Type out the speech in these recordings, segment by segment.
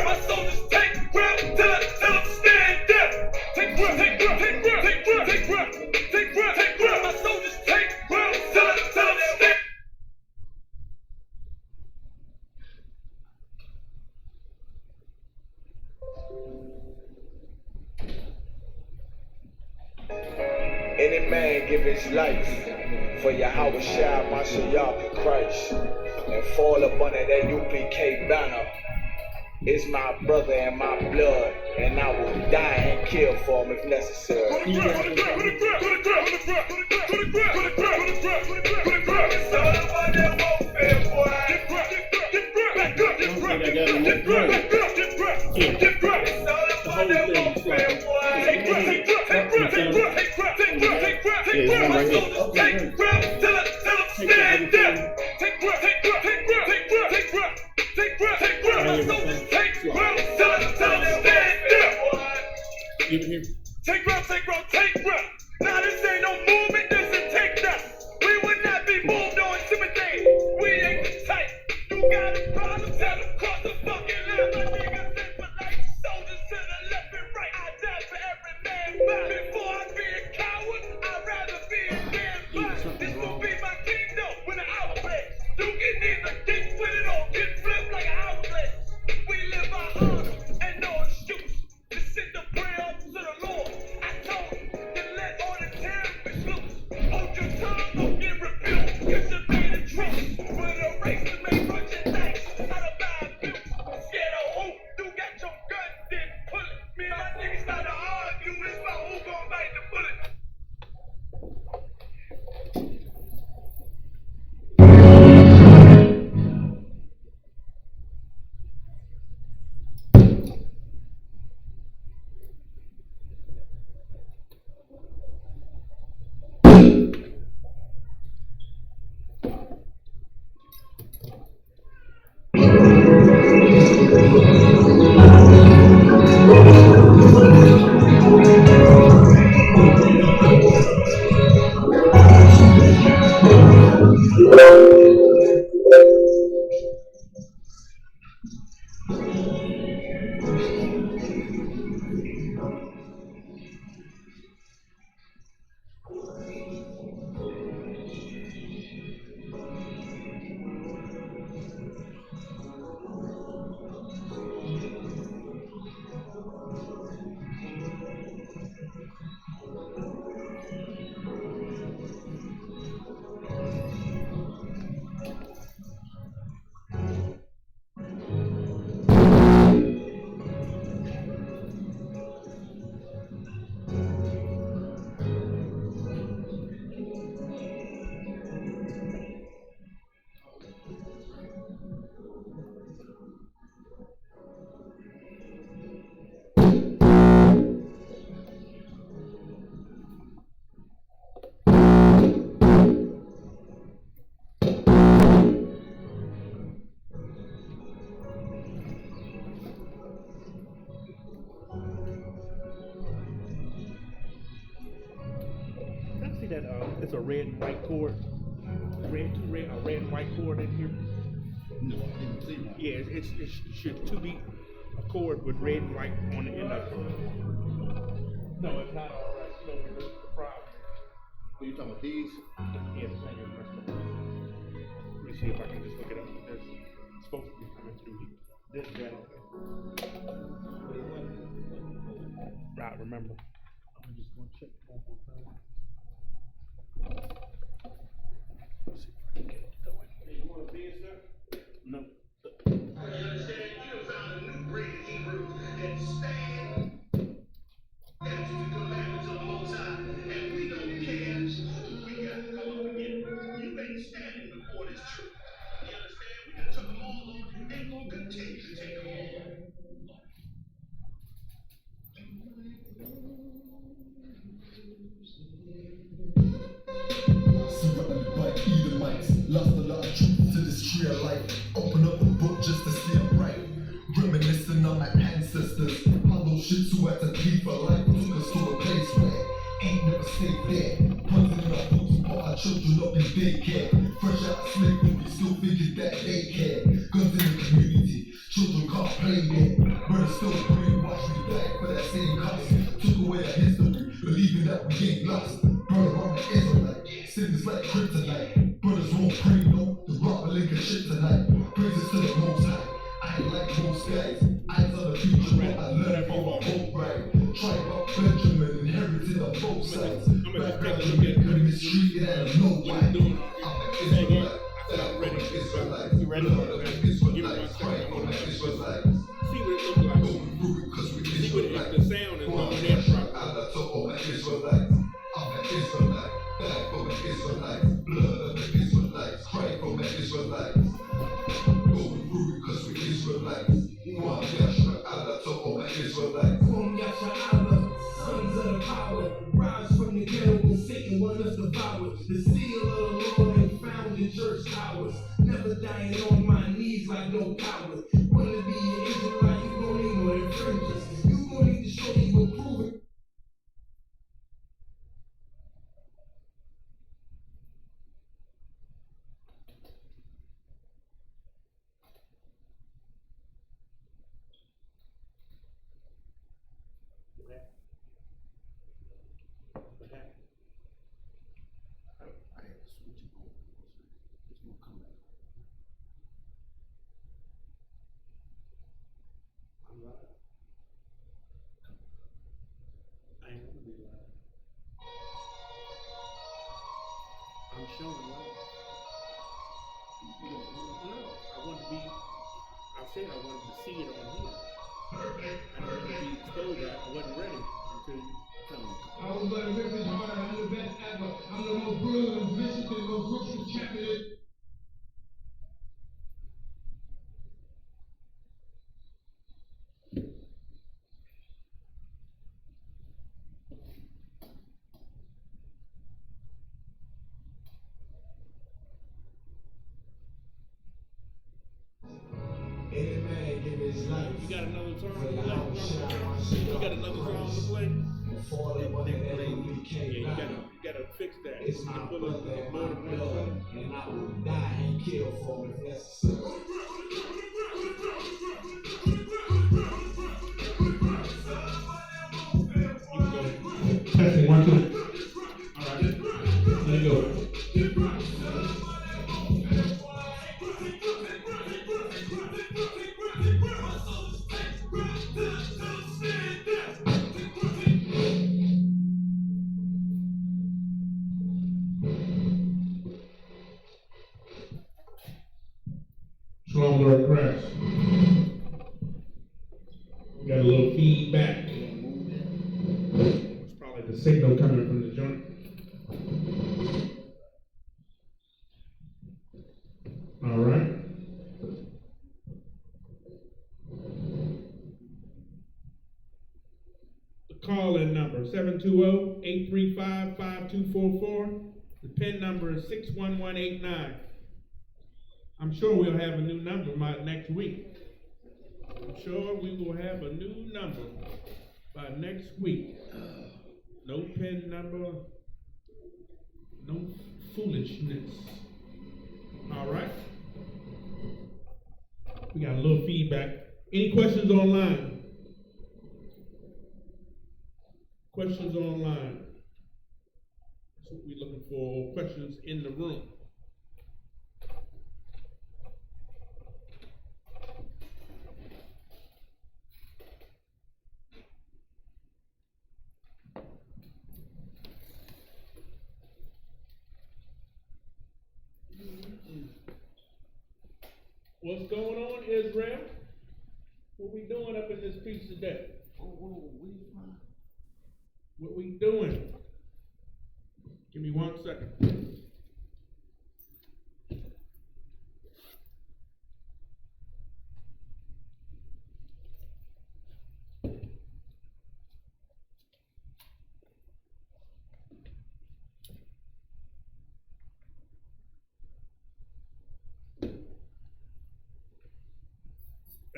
My soldiers take grip till them stand up. Take grip. My soldiers take grip till them stand up. Any man give his life for Yahweh Shai, Mashiach Christ, and fall up under that UPK banner. It's my brother and my blood, and I will die and kill for him if necessary. Take grip. Now this ain't no movement, this is take that. We would not be moved or intimidated. We ain't the type. You got a problem, tell them cross the fucking line. My niggas in for life, soldiers to the left and right. I die for every man by. Before I be a coward, I'd rather be a man by. This will be my kingdom when the outlet. You can either get with it or get flipped like an outlet. We live our honor and no excuse. To send the prayer up to the Lord. I told him to let all the terrorists loose. Hold your tongue, don't get rebuked. Cause you made a truth. But a race to make bunch of nights out of my abuse. Scared of who? You got your gun, then pull it. Me and my niggas start to argue. It's about who gon' bite the bullet. It's a red and white cord. A red and white cord in here. No, I didn't see that. Yeah, it should be a cord with red and white on the end of it. No, it's not all right. No, because the problem. Are you talking about these? Yeah, the same. Let me see if I can just look it up. It's supposed to be coming through this channel. Right, remember. I'm just going to check one more time. Let's see if I can get it going. Hey, you want a beer, sir? No. You understand? You done found a new breed of Hebrews that stand and to the commandments of the Most High. And we don't care who we got to come up against. You ain't standing before this truth. You understand? We done took them all on and gonna continue to take them all. Lost a lot of truth to this tree of life. Open up a book just to see I'm right. Reminiscing on my ancestors. All those shits who had to leave for life took us to a place where ain't never stayed there. Punching in our boots, put our children up in daycare. Fresh out of slavery, we still figured that they care. skies. Eyes on the future, what I learned from my hope right. Tribe of Benjamin, inherited on both sides. Background to get good mistreated and I know why. I'm an Israelite, I'm an Israelite. Blood of the Israelites, crying for my Israelites. See what it looks like. Going through it 'cause we See what Israelites. the sound is One on there. shot, Allah to all my Israelites. I'm an Israelite, die for my Israelites. Blood of the Israelites, crying for my Israelites. Going through it 'cause we Israelites. One shot, Allah to all my Israelites. From Yasha'Allah, sons of the power, rise from the ghetto when Satan want us devoured. The seal of the Lord ain't found in church towers. Never dying on my knees like no coward. Wanna be an Israelite, you gon' need more than fringes. You gon' need to show you and prove it. I had to switch it over. It's gonna come back. I'm live. I ain't gonna be live. I'm showing live. No, I want to be. I said I wanted to see it on here. I don't want to be exposed. I wasn't ready until you tell me. I was like, rip his heart, I'm the best ever. I'm the most brutal and vicious and most ruthless champion. Any man give his life. You got another song for to the play? house, shine my shit You up got in another song to Christ. play? And fall up under that Yeah, UPK you banner. gotta fix that. It's my The bullet brother is and more my than one blood, song. and I will die and kill for him if necessary. You can go. Testing 1, 2. All right. Let it go. Shalom, Lord Christ. We got a little feedback. It's probably the signal coming from the joint. All right. The call-in number, 720-835-5244. The PIN number is 61189. I'm sure we'll have a new number by next week. I'm sure we will have a new number by next week. No PIN number, no foolishness. All right. We got a little feedback. Any questions online? Questions online. That's what we're looking for. Questions in the room. What's going on, Israel? What we doing up in this piece today? What we doing? Give me 1 second.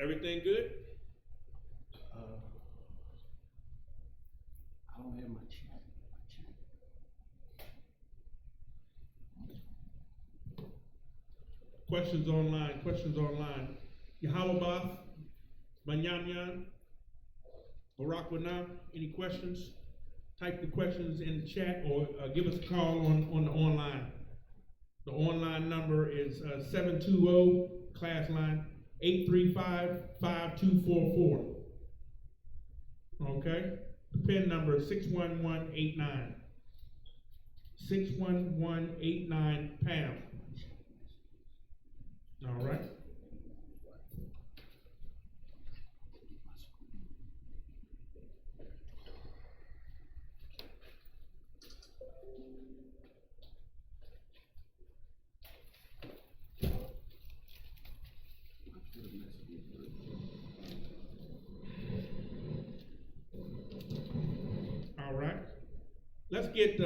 Everything good? I don't have my chat. Questions online. Yahweh Banyanyan, Barakwana, any questions? Type the questions in the chat or give us a call on the online. The online number is 720 class line 835-5244. Okay? The PIN number is 61189. 61189 pound. All right? All right. Let's get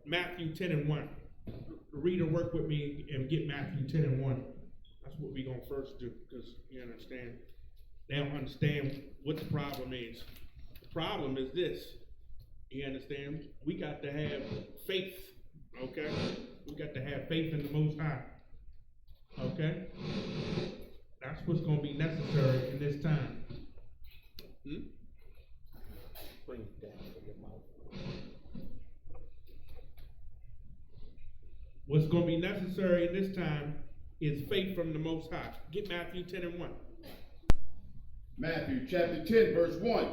Matthew 10 and 1. Reader, work with me and get Matthew 10 and 1. That's what we're going to first do, because you understand, they don't understand what the problem is. The problem is this. You understand? We got to have faith, okay? We got to have faith in the Most High, okay? That's what's going to be necessary in this time. Bring it down for your mouth. What's going to be necessary in this time is faith from the Most High. Get Matthew 10 and 1. Matthew chapter 10, verse 1.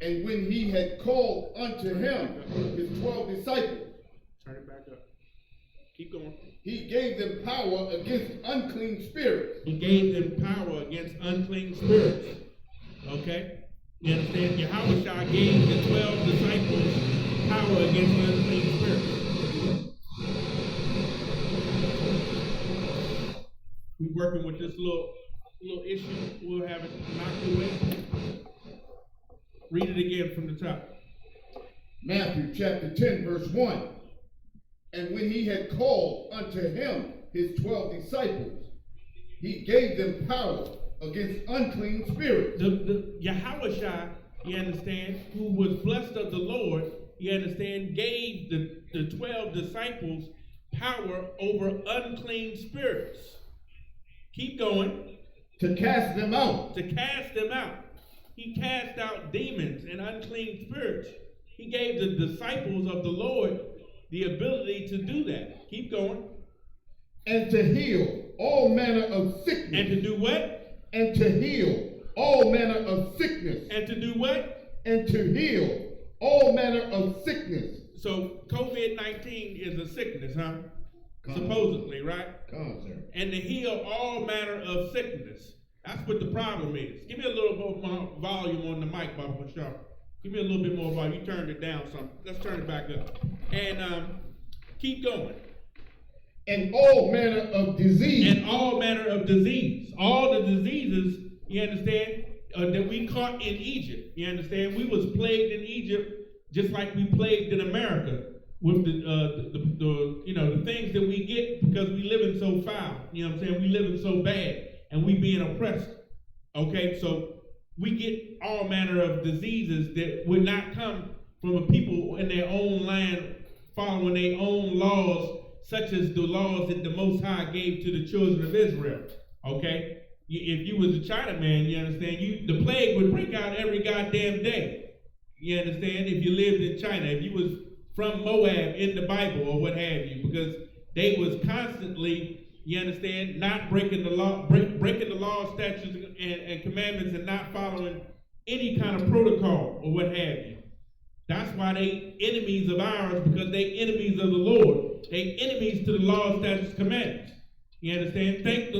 And when he had called unto him his 12 disciples, Turn it back up. Keep going. he gave them power against unclean spirits. He gave them power against unclean spirits. Okay? You understand? Yahushua gave the 12 disciples power against unclean spirits. We're working with this little issue. We'll have it knocked away. Read it again from the top. Matthew chapter 10, verse 1. And when he had called unto him his 12 disciples, he gave them power against unclean spirits. The Yahushua, you understand, who was blessed of the Lord, you understand, gave the 12 disciples power over unclean spirits. Keep going. To cast them out. To cast them out. He cast out demons and unclean spirits. He gave the disciples of the Lord the ability to do that. Keep going. And to heal all manner of sickness. And to do what? And to heal all manner of sickness. And to do what? And to heal all manner of sickness. So COVID-19 is a sickness, huh? Supposedly, right? Sir. And to heal all manner of sickness. That's what the problem is. Give me a little bit more volume on the mic, Baba Bashar. Give me a little bit more volume. You turned it down some. Let's turn it back up. And keep going. And all manner of disease. And all manner of disease. All the diseases, you understand, that we caught in Egypt. You understand? We was plagued in Egypt just like we plagued in America with the things that we get because we living so foul. You know what I'm saying? We living so bad and we being oppressed. Okay, so we get all manner of diseases that would not come from a people in their own land following their own laws, such as the laws that the Most High gave to the children of Israel. Okay? If you was a Chinaman, you understand, the plague would break out every goddamn day. You understand? If you lived in China, if you was from Moab in the Bible or what have you, because they was constantly, you understand, not breaking the law, breaking the law, statutes, and commandments, and not following any kind of protocol or what have you. That's why they enemies of ours, because they enemies of the Lord. They enemies to the law, statutes, commandments. You understand? Thank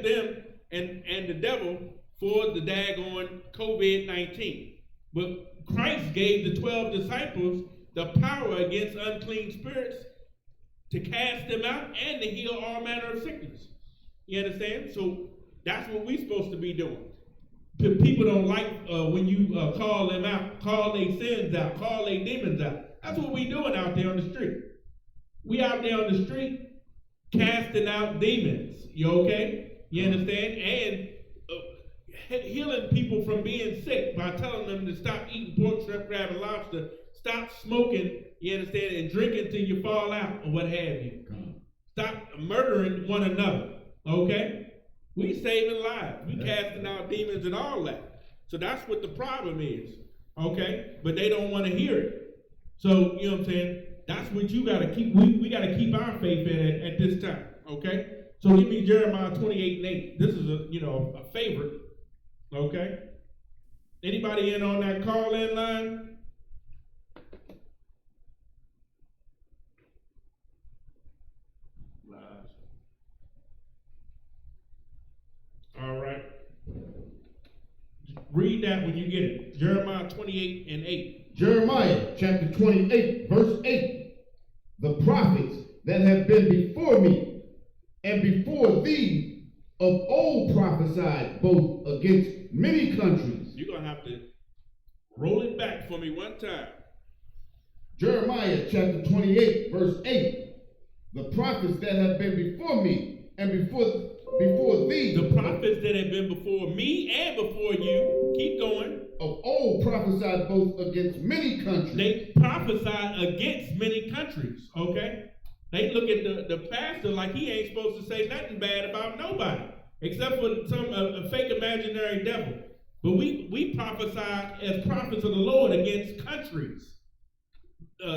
them and the devil for the daggone COVID-19. But Christ gave the 12 disciples the power against unclean spirits to cast them out and to heal all manner of sickness. You understand? So that's what we're supposed to be doing. People don't like when you call them out, call their sins out, call their demons out. That's what we doing out there on the street. We out there on the street casting out demons. You okay? You understand? And healing people from being sick by telling them to stop eating pork, shrimp, crab, and lobster, stop smoking, you understand, and drinking till you fall out or what have you. Stop murdering one another, okay? We saving lives. We casting out demons and all that. So that's what the problem is, okay? But they don't want to hear it. So, you know what I'm saying? That's what you gotta keep. We gotta keep our faith in at this time. Okay. So give me Jeremiah 28:8. This is a favorite. Okay. Anybody in on that call-in line? All right. Read that when you get it. Jeremiah 28:8. Jeremiah chapter 28, verse 8. The prophets that have been before me and before thee of old prophesied both against many countries. You're going to have to roll it back for me one time. Jeremiah chapter 28, verse 8. The prophets that have been before me and before thee. The prophets that have been before me and before you. Keep going. Of old prophesied both against many countries. They prophesied against many countries. Okay? They look at the pastor like he ain't supposed to say nothing bad about nobody. Except for a fake imaginary devil. But we prophesy as prophets of the Lord against countries.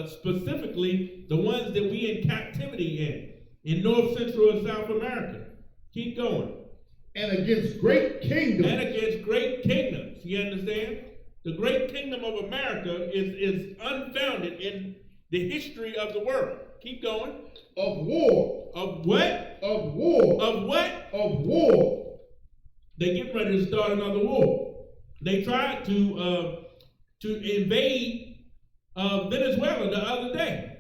Specifically, the ones that we in captivity in North, Central, and South America. Keep going. And against great kingdoms. And against great kingdoms. You understand? The great kingdom of America is unfounded in the history of the world. Keep going. Of war. Of what? Of war. Of what? Of war. They get ready to start another war. They tried to invade Venezuela the other day.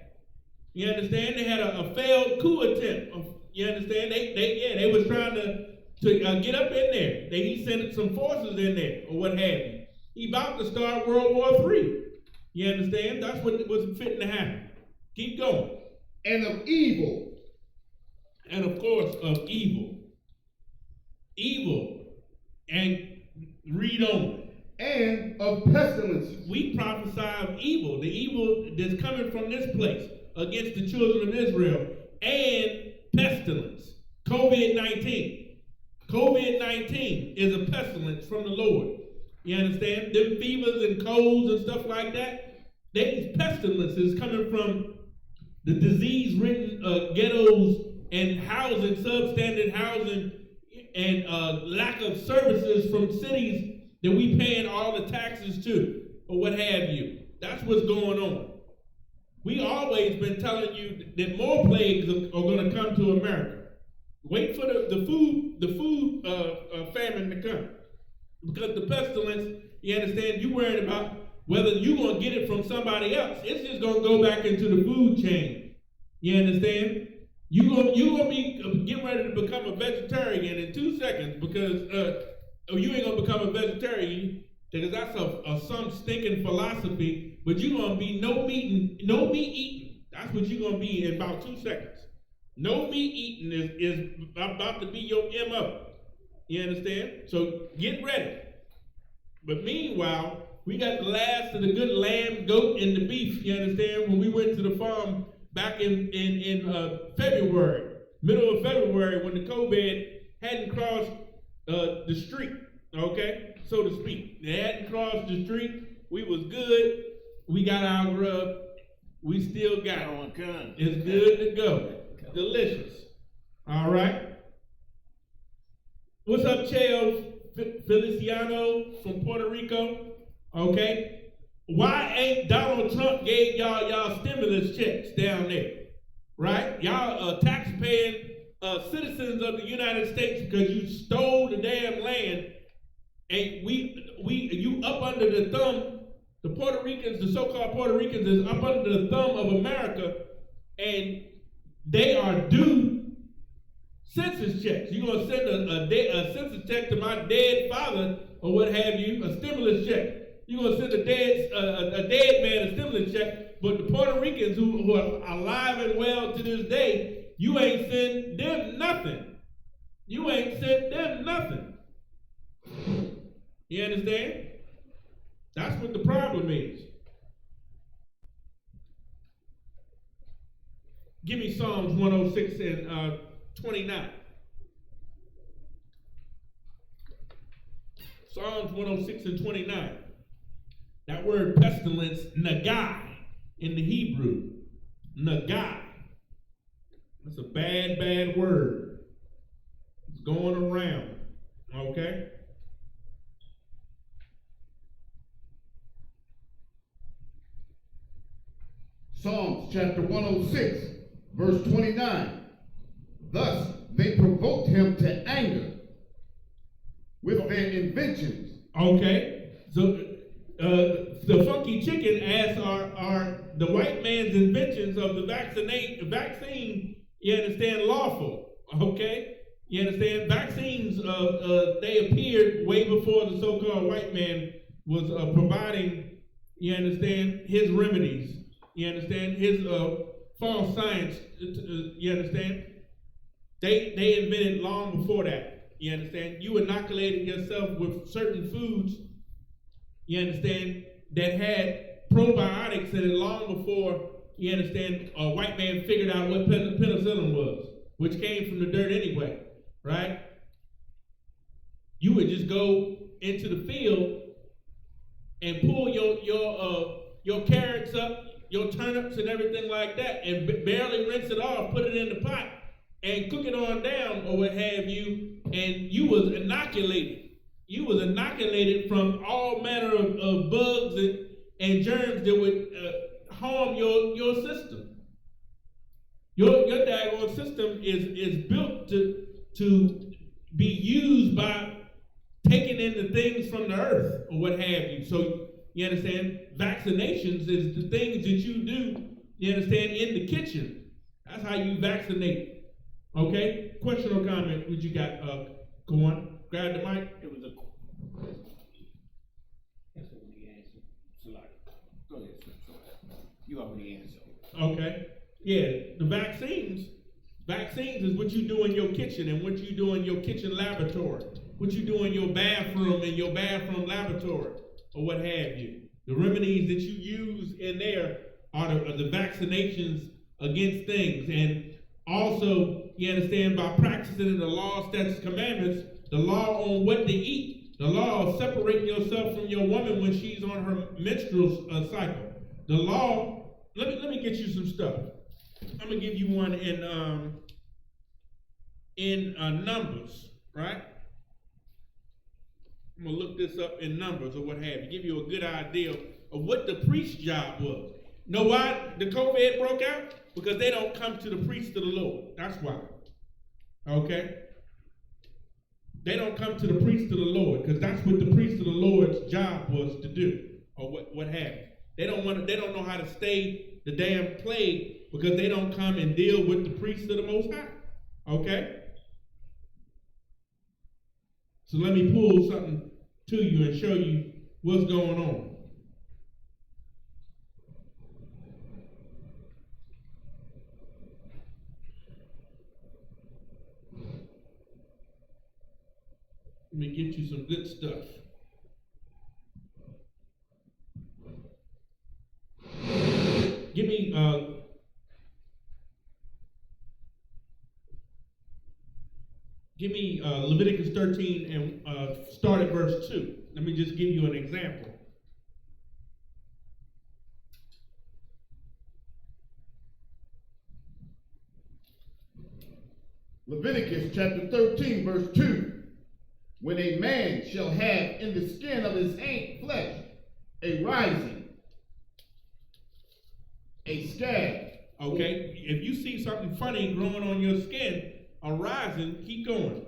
You understand? They had a failed coup attempt. You understand? They was trying to get up in there. He sent some forces in there or what have you. He about to start World War III. You understand? That's what was fitting to happen. Keep going. And of evil. And of course of evil. Evil. And read on. And of pestilences. We prophesy of evil. The evil that's coming from this place against the children of Israel. And pestilence. COVID-19. COVID-19 is a pestilence from the Lord. You understand? Them fevers and colds and stuff like that. These pestilences coming from the disease-ridden ghettos and housing, substandard housing, and lack of services from cities that we paying all the taxes to, or what have you. That's what's going on. We always been telling you that more plagues are going to come to America. Wait for the food famine to come. Because the pestilence, you understand, you worried about whether you're going to get it from somebody else. It's just going to go back into the food chain. You understand? You're going to be getting ready to become a vegetarian in 2 seconds because you ain't going to become a vegetarian because that's some stinking philosophy, but you're going to be no meat eating. That's what you're going to be in about 2 seconds. No meat eating is about to be your MO. You understand? So get ready. But meanwhile, we got the last of the good lamb, goat, and the beef. You understand? When we went to the farm back in February, middle of February, when the COVID hadn't crossed the street, okay, so to speak. They hadn't crossed the street. We was good. We got our grub. We still got it. It's good to go. Delicious. All right. What's up, Cheo Feliciano from Puerto Rico? Okay. Why ain't Donald Trump gave y'all stimulus checks down there? Right? Y'all tax-paying citizens of the United States because you stole the damn land, and you up under the thumb. The Puerto Ricans, the so-called Puerto Ricans, is up under the thumb of America, and they are due census checks. You're going to send a census check to my dead father or what have you, a stimulus check. You're going to send a dead man a stimulus check, but the Puerto Ricans who are alive and well to this day, you ain't sent them nothing. You ain't sent them nothing. You understand? That's what the problem is. Give me Psalms 106 and 29. Psalms 106 and 29. That word pestilence, nagai, in the Hebrew. Nagai. That's a bad, bad word. It's going around. Okay? Psalms chapter 106, verse 29. Thus they provoked him to anger with their inventions. Okay. So the funky chicken asks are the white man's inventions of the vaccine, you understand, lawful. Okay? You understand? Vaccines, they appeared way before the so-called white man was providing, you understand, his remedies. You understand? His false science, you understand? They invented long before that. You understand? You inoculated yourself with certain foods, you understand, that had probiotics in it long before, you understand, a white man figured out what penicillin was, which came from the dirt anyway, right? You would just go into the field and pull your carrots up, your turnips and everything like that, and barely rinse it off, put it in the pot, and cook it on down or what have you, and you was inoculated. You was inoculated from all manner of bugs and germs that would harm your system. Your daggone system is built to be used by taking in the things from the earth or what have you. So you understand, vaccinations is the things that you do, you understand, in the kitchen. That's how you vaccinate. Okay? Question or comment, what you got? Go on. Grab the mic. It was a. That's what we answered. Go ahead, sir. You already answered. Okay. Yeah, the vaccines is what you do in your kitchen and what you do in your kitchen laboratory, what you do in your bathroom and your bathroom laboratory, or what have you. The remedies that you use in there are the vaccinations against things. And also, you understand, by practicing the law, statutes, commandments, the law on what to eat, the law of separating yourself from your woman when she's on her menstrual cycle. The law, let me get you some stuff. I'm gonna give you one in Numbers, right? I'm gonna look this up in Numbers or what have you, give you a good idea of what the priest's job was. Know why the COVID broke out? Because they don't come to the priest of the Lord. That's why. Okay? They don't come to the priest of the Lord, because that's what the priest of the Lord's job was to do, or what have you. They don't know how to stay the damn plague because they don't come and deal with the priest of the Most High. Okay? So let me pull something to you and show you what's going on. Let me get you some good stuff. Give me Leviticus 13 and start at verse 2. Let me just give you an example. Leviticus chapter 13, verse 2. When a man shall have in the skin of his flesh a rising, a scab. Okay, if you see something funny growing on your skin, a rising, keep going.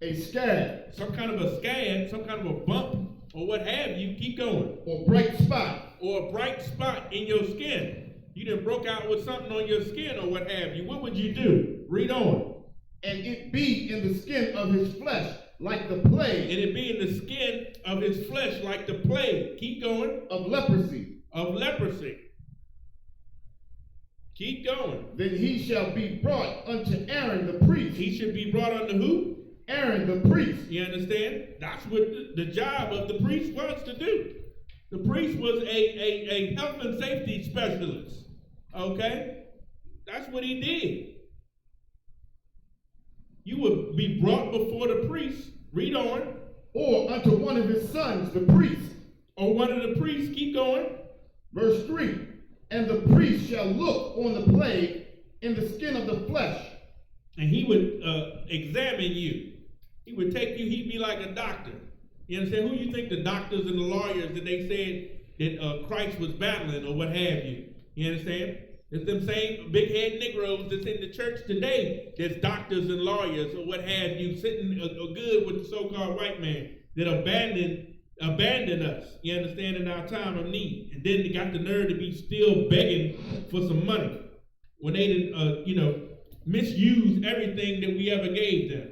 A scab. Some kind of a scab, some kind of a bump, or what have you, keep going. Or bright spot. Or a bright spot in your skin. You done broke out with something on your skin or what have you. What would you do? Read on. And it be in the skin of his flesh like the plague. And it be in the skin of his flesh like the plague. Keep going. Of leprosy. Of leprosy. Keep going. Then he shall be brought unto Aaron the priest. He should be brought unto who? Aaron the priest. You understand? That's what the job of the priest was to do. The priest was a health and safety specialist. Okay? That's what he did. You would be brought before the priest. Read on. Or unto one of his sons, the priest. Or one of the priests. Keep going. Verse 3. And the priest shall look on the plague in the skin of the flesh. And he would examine you. He would take you, he'd be like a doctor. You understand? Who you think the doctors and the lawyers that they said that Christ was battling or what have you? You understand? It's them same big head Negroes that's in the church today that's doctors and lawyers or what have you, sitting good with the so-called white man that abandoned us, you understand, in our time of need. And then they got the nerve to be still begging for some money when they didn't, misuse everything that we ever gave them.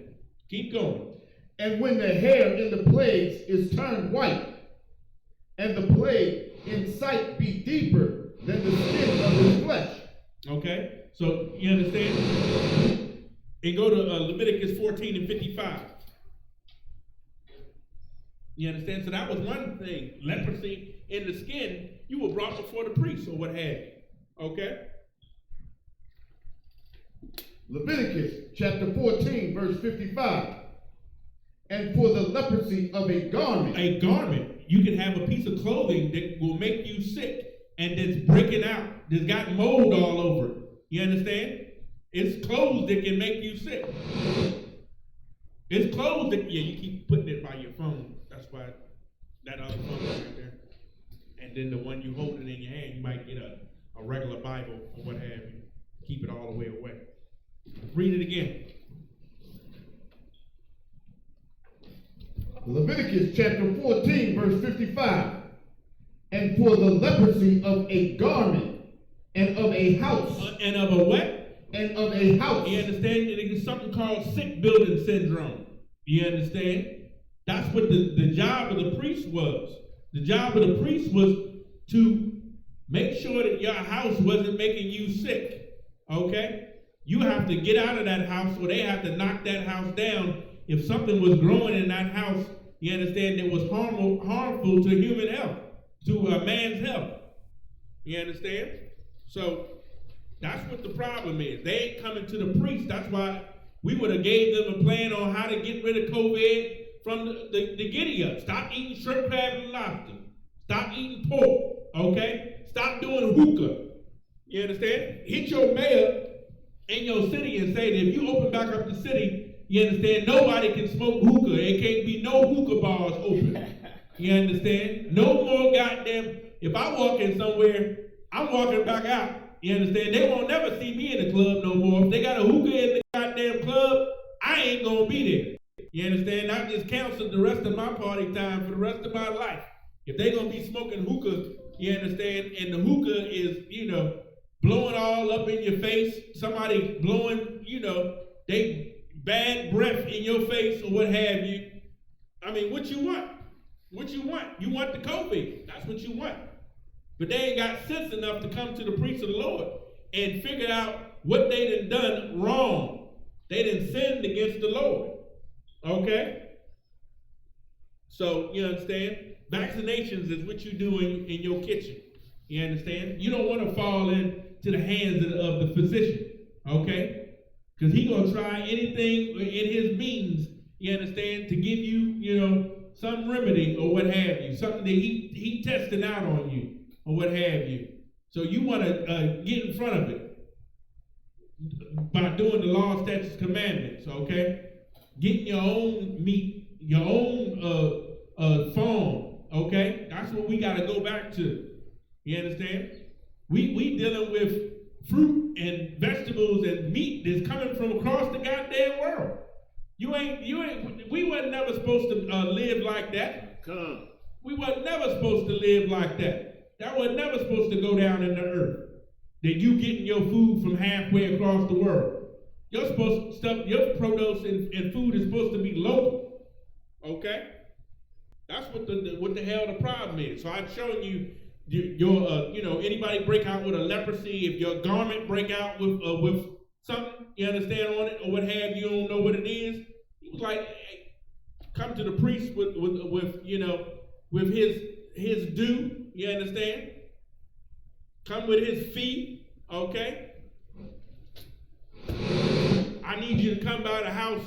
Keep going. And when the hair in the plagues is turned white, and the plague in sight be deeper than the skin of his flesh. Okay, so you understand? And go to Leviticus 14 and 55. You understand? So that was one thing. Leprosy in the skin, you were brought before the priest or what have you. Okay? Leviticus chapter 14, verse 55. And for the leprosy of a garment. A garment. You can have a piece of clothing that will make you sick and that's breaking out, that's got mold all over it. You understand? It's clothes that can make you sick. It's clothes that, you keep putting it by your phone. That's why that other phone is right there. And then the one you holding in your hand, you might get a regular Bible or what have you. Keep it all the way away. Read it again. Leviticus chapter 14, verse 55. And for the leprosy of a garment and of a house. And of a what? And of a house. You understand? There's something called sick building syndrome. You understand? That's what the job of the priest was. The job of the priest was to make sure that your house wasn't making you sick. Okay? You have to get out of that house, or they have to knock that house down. If something was growing in that house, you understand, that was harmful to human health, to a man's health. You understand? So that's what the problem is. They ain't coming to the priest. That's why we would have gave them a plan on how to get rid of COVID from the giddy up. Stop eating shrimp, crab, and lobster. Stop eating pork. Okay? Stop doing hookah. You understand? Hit your mayor in your city and say that if you open back up the city, you understand, nobody can smoke hookah. It can't be no hookah bars open. You understand? No more goddamn, if I walk in somewhere, I'm walking back out. You understand? They won't never see me in the club no more. If they got a hookah in the goddamn club, I ain't gonna be there. You understand? I just canceled the rest of my party time for the rest of my life. If they gonna be smoking hookah, you understand, and the hookah is, blowing all up in your face, somebody blowing, they bad breath in your face or what have you. I mean, what you want? What you want? You want the COVID. That's what you want. But they ain't got sense enough to come to the priest of the Lord and figure out what they done wrong. They done sinned against the Lord. Okay? So, you understand? Vaccinations is what you do in your kitchen. You understand? You don't want to fall into the hands of the physician. Okay? Because he's going to try anything in his means, you understand, to give you, some remedy or what have you. Something that he testing out on you or what have you. So you want to get in front of it by doing the law, statutes, commandments, okay? Getting your own meat, your own farm, okay? That's what we got to go back to. You understand? We dealing with fruit and vegetables and meat that's coming from across the goddamn world. We wasn't never supposed to live like that. We wasn't never supposed to live like that. That was never supposed to go down in the earth. That you getting your food from halfway across the world. Your produce and food is supposed to be local. Okay? That's what the hell the problem is. So I'm showing you your anybody break out with a leprosy, if your garment break out with something, you understand, on it or what have you, don't know what it is. He was like, hey, come to the priest with his due, you understand? Come with his fee, okay? I need you to come by the house,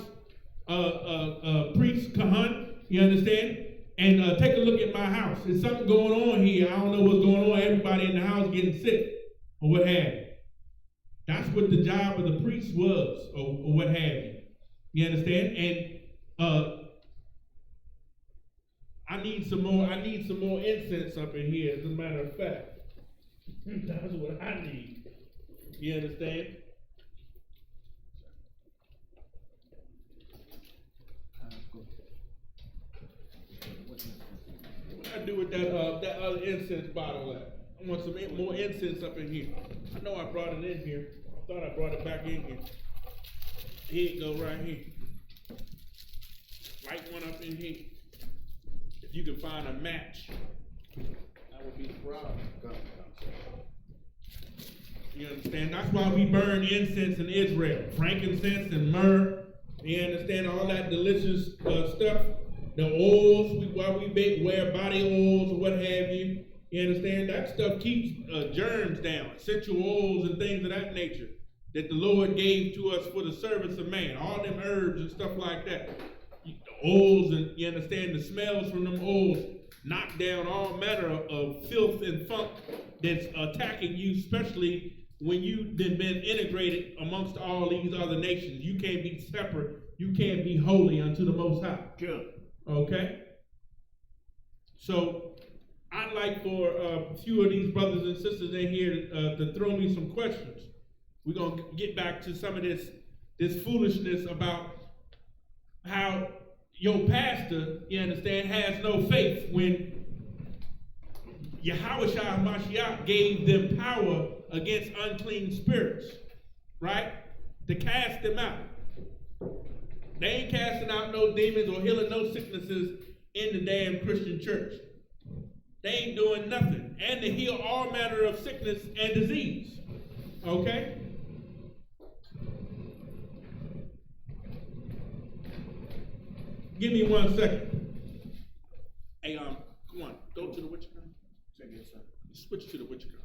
priest Kahan, you understand? And take a look at my house. There's something going on here. I don't know what's going on. Everybody in the house getting sick. or what have you. That's what the job of the priest was, or what have you. You understand? And I need some more incense up in here, as a matter of fact. That's what I need. You understand? What I do with that other incense bottle at? I want some more incense up in here. I know I brought it in here. I thought I brought it back in here. Here it go, right here. Light one up in here. If you can find a match, that would be the problem. You understand? That's why we burn incense in Israel. Frankincense and myrrh. You understand? All that delicious stuff. The oils, why we wear body oils or what have you. You understand? That stuff keeps germs down. Essential oils and things of that nature that the Lord gave to us for the service of man. All them herbs and stuff like that. The oils, and you understand, the smells from them oils knock down all manner of filth and funk that's attacking you, especially when you've been integrated amongst all these other nations. You can't be separate. You can't be holy unto the Most High. Sure. Okay? So, I'd like for a few of these brothers and sisters in here to throw me some questions. We're going to get back to some of this foolishness about how your pastor, you understand, has no faith when Yahushua Mashiach gave them power against unclean spirits, right? To cast them out. They ain't casting out no demons or healing no sicknesses in the damn Christian church. They ain't doing nothing. And to heal all manner of sickness and disease. Okay? Give me 1 second. Hey, come on, go to the witch count. Switch to the witch count.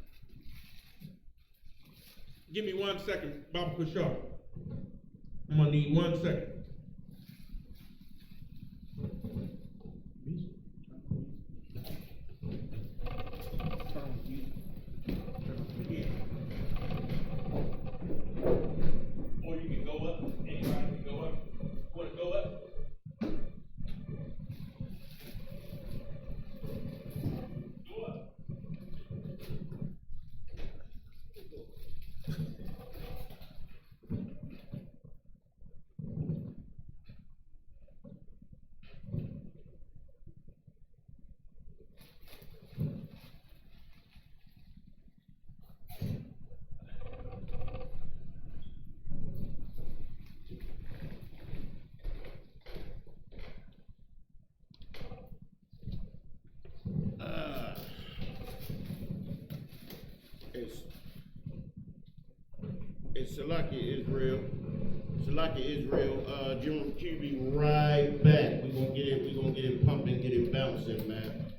Give me 1 second, Baba Kushar. I'm gonna need 1 second. Or you can go up. Anybody can go up. Want to go up? Go up. It's Salaki Israel. Salaki Israel. General Q be right back. We're gonna get it pumping, get it bouncing, man.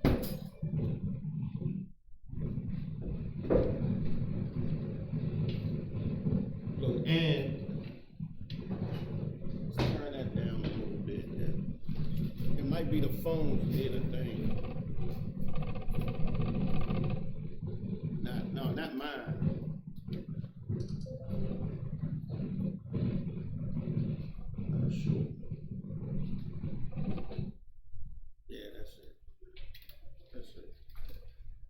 Look, and let's turn that down a little bit. It might be the phones did a thing. Not mine. Sure. Yeah, that's it.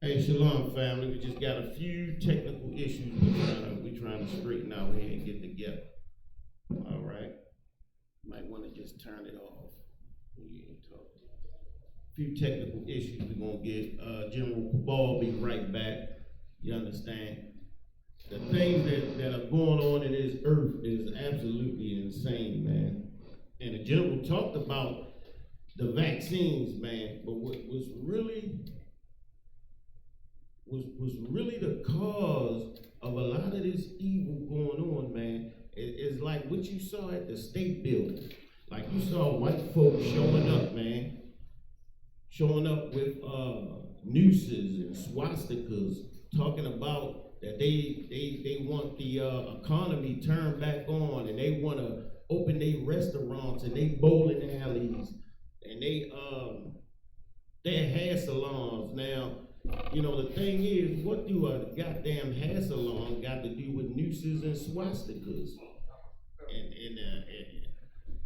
Hey, Shalom family. We just got a few technical issues we're trying to straighten out here and get together. All right. Might want to just turn it off when you ain't talking. A few technical issues we're gonna get. General Ball be right back. You understand? The things that are going on in this earth is absolutely insane, man. And the general talked about the vaccines, man, but what was really the cause of a lot of this evil going on, man, is like what you saw at the state building. Like you saw white folks showing up, man, showing up with nooses and swastikas, talking about that they want the economy turned back on, and they want to open their restaurants and they bowling alleys and their hair salons. Now, You know, the thing is, what do a goddamn hair salon got to do with nooses and swastikas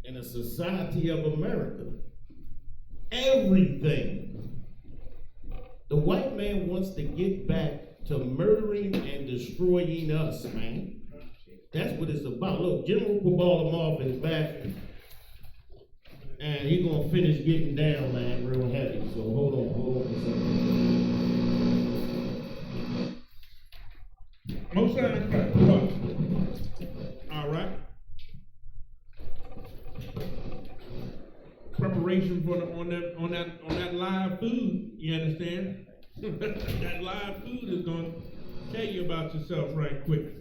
in a society of America? Everything. The white man wants to get back to murdering and destroying us, man. That's what it's about. Look, General BMORE is back, and he gonna finish getting down, man, real heavy. So hold on for a second. Most signs Christ. What? All right. Preparation for on that live food. You understand? That live food is gonna tell you about yourself right quick.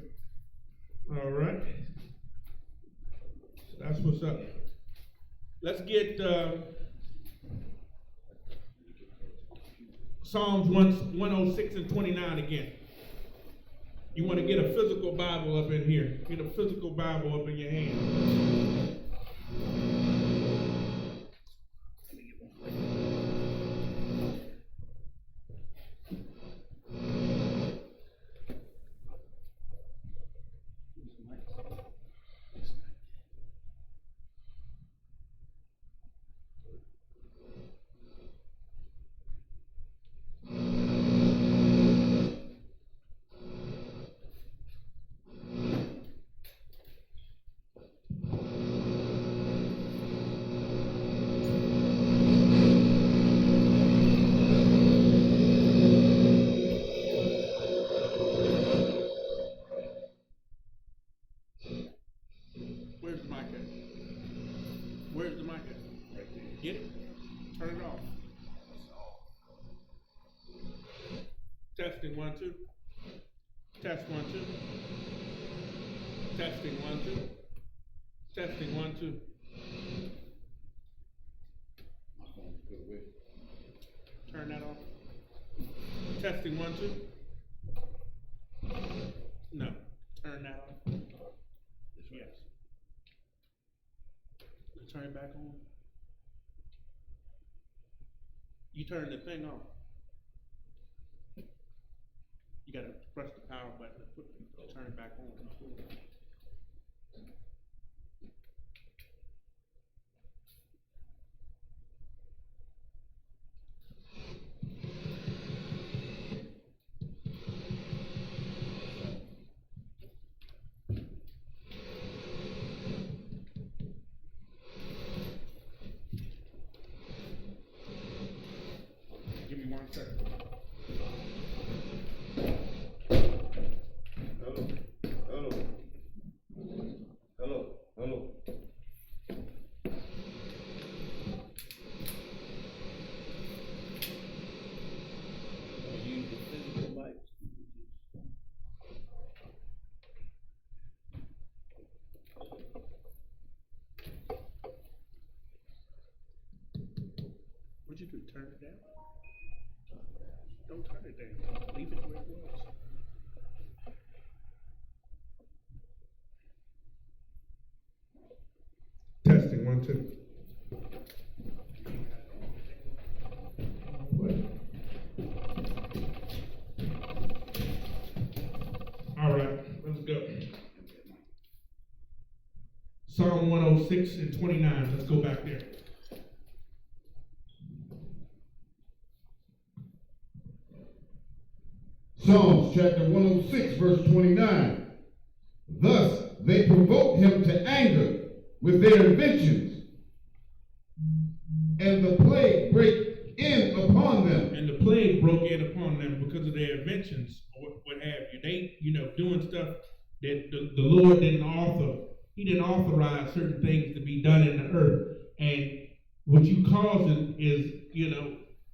All right. So that's what's up. Let's get Psalms 106 and 29 again. You want to get a physical Bible up in here. Get a physical Bible up in your hand. Where's the mic at? Where's the mic at? Right there. Get it? Turn it off. Testing 1 2. Test 1 2. Testing 1 2. Testing 1 2. Turn that off. Testing 1 2. No. Turn that off. Yes. Turn it back on. You turn the thing off. You gotta press the power button to turn it back on. Give me 1 second. Hello. Use the physical mic. What'd you do? Turn it down? Don't turn it down. Leave it where it was. Testing 1 2. All right, let's go. Psalm 106 and 29. Let's go back there. Psalms chapter 106, verse 29. Thus they provoked him to anger with their inventions, and the plague brake in upon them. And the plague broke in upon them because of their inventions, or what have you. They, doing stuff that the Lord didn't author. He didn't authorize certain things to be done in the earth. And what you causing is,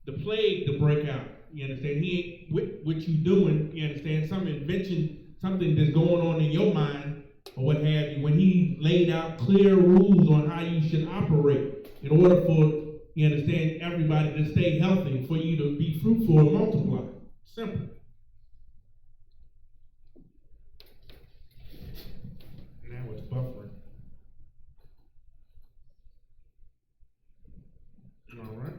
the plague to break out. You understand? He ain't with what you doing. You understand? Some invention, something that's going on in your mind, or what have you. When he laid out clear rules on how you should operate in order for, you understand, everybody to stay healthy, for you to be fruitful and multiply. Simple. Now it's buffering. All right.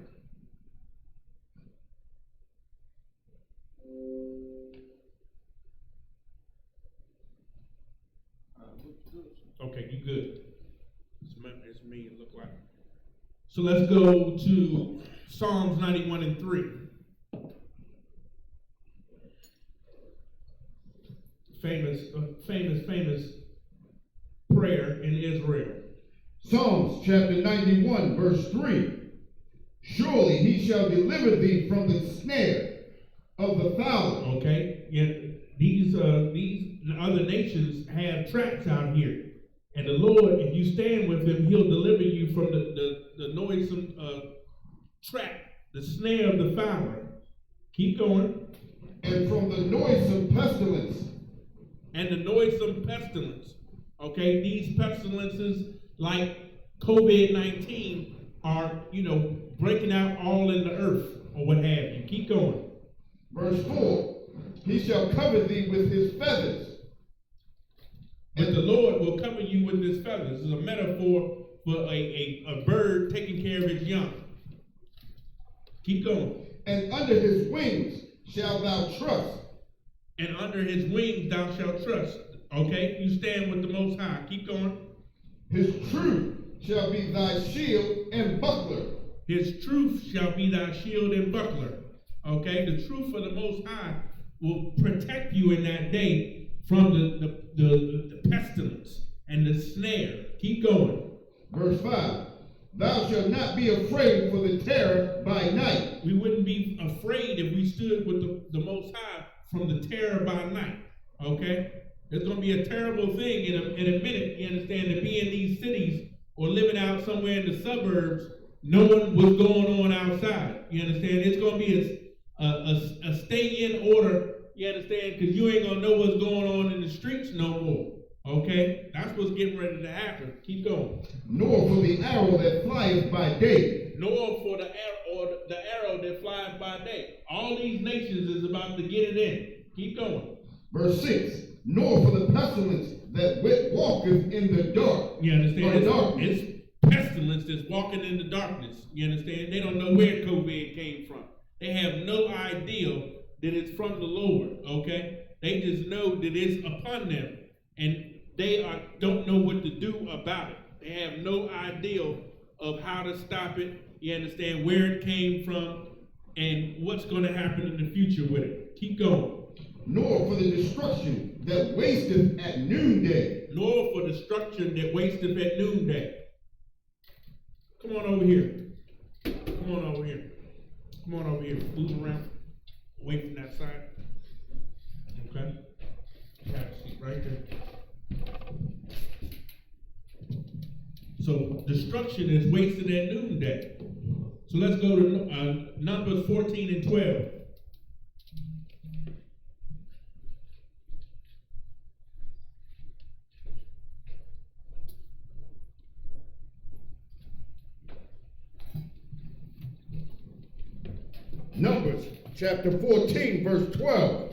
me it looked like. So let's go to Psalms 91 and 3. Famous prayer in Israel. Psalms chapter 91, verse 3. Surely he shall deliver thee from the snare of the fowler. Okay, yeah, these other nations have traps out here. And the Lord, if you stand with him, he'll deliver you from the noisome trap, the snare of the fowler. Keep going. And from the noisome pestilence. And the noisome pestilence. Okay, these pestilences like COVID-19 are, breaking out all in the earth or what have you. Keep going. Verse 4. He shall cover thee with his feathers. But the Lord will cover you with his feathers. This is a metaphor for a bird taking care of its young. Keep going. And under his wings shalt thou trust. And under his wings thou shalt trust. Okay? You stand with the Most High. Keep going. His truth shall be thy shield and buckler. His truth shall be thy shield and buckler. Okay? The truth of the Most High will protect you in that day from the pestilence and the snare. Keep going. Verse 5. Thou shalt not be afraid for the terror by night. We wouldn't be afraid if we stood with the Most High from the terror by night. Okay? It's going to be a terrible thing in a minute, you understand, to be in these cities or living out somewhere in the suburbs, knowing what's going on outside. You understand? It's going to be a stay-in order, you understand, because you ain't going to know what's going on in the streets no more. Okay? That's what's getting ready to happen. Keep going. Nor for the arrow that flieth by day. Nor for the arrow that flies by day. All these nations is about to get it in. Keep going. Verse 6. Nor for the pestilence that walketh in the dark. You understand? Darkness. It's pestilence that's walking in the darkness. You understand? They don't know where COVID came from. They have no idea that it's from the Lord. Okay? They just know that it's upon them. And they don't know what to do about it. They have no idea of how to stop it. You understand where it came from and what's going to happen in the future with it. Keep going. Nor for the destruction that wasteth at noonday. Nor for destruction that wasteth at noonday. Come on over here. Come on over here. Come on over here. Move around. Away from that side. Okay? Have a seat right there. So destruction is wasted at noonday. So let's go to Numbers 14 and 12. Numbers chapter 14, verse 12.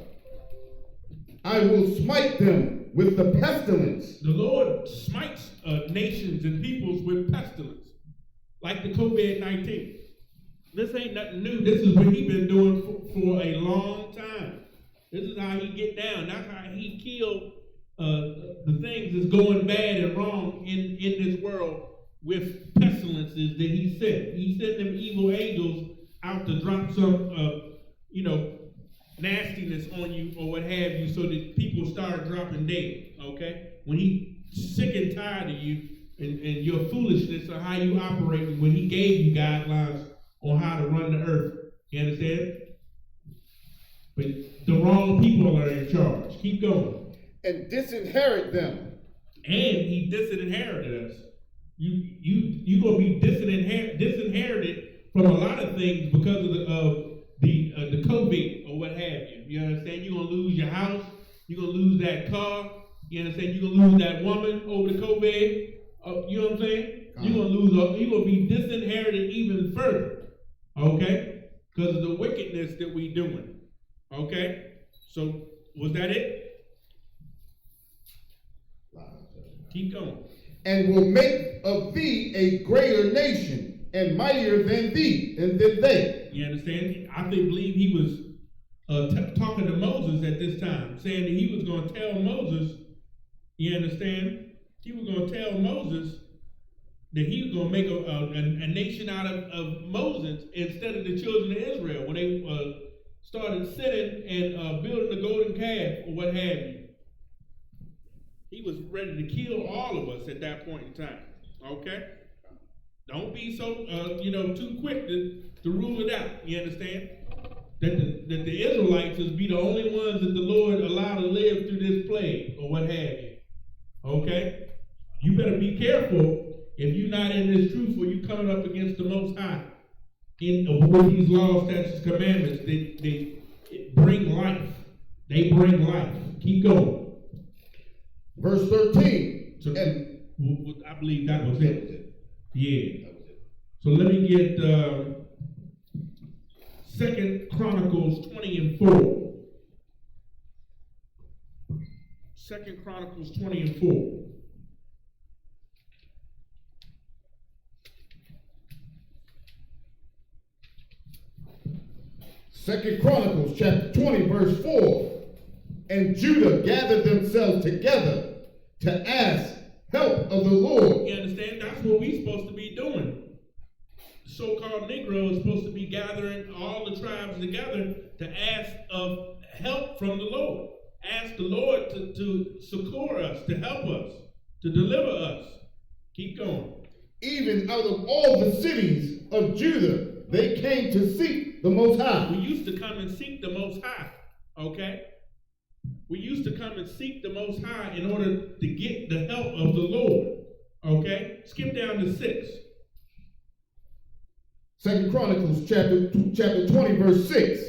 I will smite them with the pestilence. The Lord smites nations and peoples with pestilence, like the COVID-19. This ain't nothing new. This is what he's been doing for a long time. This is how he get down. That's how he killed the things that's going bad and wrong in this world with pestilences that he sent. He sent them evil angels out to drop some, nastiness on you or what have you, so that people start dropping dead. Okay, when he sick and tired of you and your foolishness or how you operate, when he gave you guidelines on how to run the earth, you understand? But the wrong people are in charge. Keep going. And disinherit them. And he disinherited us. You gonna be disinherited from a lot of things because of the COVID or what have you. You understand? You're gonna lose your house. You're gonna lose that car. You understand? You're gonna lose that woman over the COVID. You know what I'm saying? You're gonna be disinherited even further. Okay? Because of the wickedness that we doing. Okay? So was that it? Keep going. And will make of thee a greater nation and mightier than thee and than they. You understand? I believe he was talking to Moses at this time, saying that he was going to tell Moses, you understand? He was going to tell Moses that he was going to make a nation out of Moses instead of the children of Israel when they started sinning and building the golden calf or what have you. He was ready to kill all of us at that point in time. Okay? Don't be so, too quick to rule it out. You understand? That the Israelites will be the only ones that the Lord allowed to live through this plague or what have you. Okay? You better be careful if you're not in this truth or you're coming up against the Most High with these laws, statutes, commandments. They bring life. They bring life. Keep going. Verse 13. So, I believe that was it. Yeah. So let me get 2 Chronicles 20 and 4. 2 Chronicles 20 and 4. Second Chronicles chapter 20, verse 4. And Judah gathered themselves together to ask help of the Lord. You understand? That's what we're supposed to be doing. The so-called Negro is supposed to be gathering all the tribes together to ask of help from the Lord. Ask the Lord to succor us, to help us, to deliver us. Keep going. Even out of all the cities of Judah, they came to seek the Most High. We used to come and seek the Most High, okay? We used to come and seek the Most High in order to get the help of the Lord, okay? Skip down to 6. 2 Chronicles chapter 20, verse 6.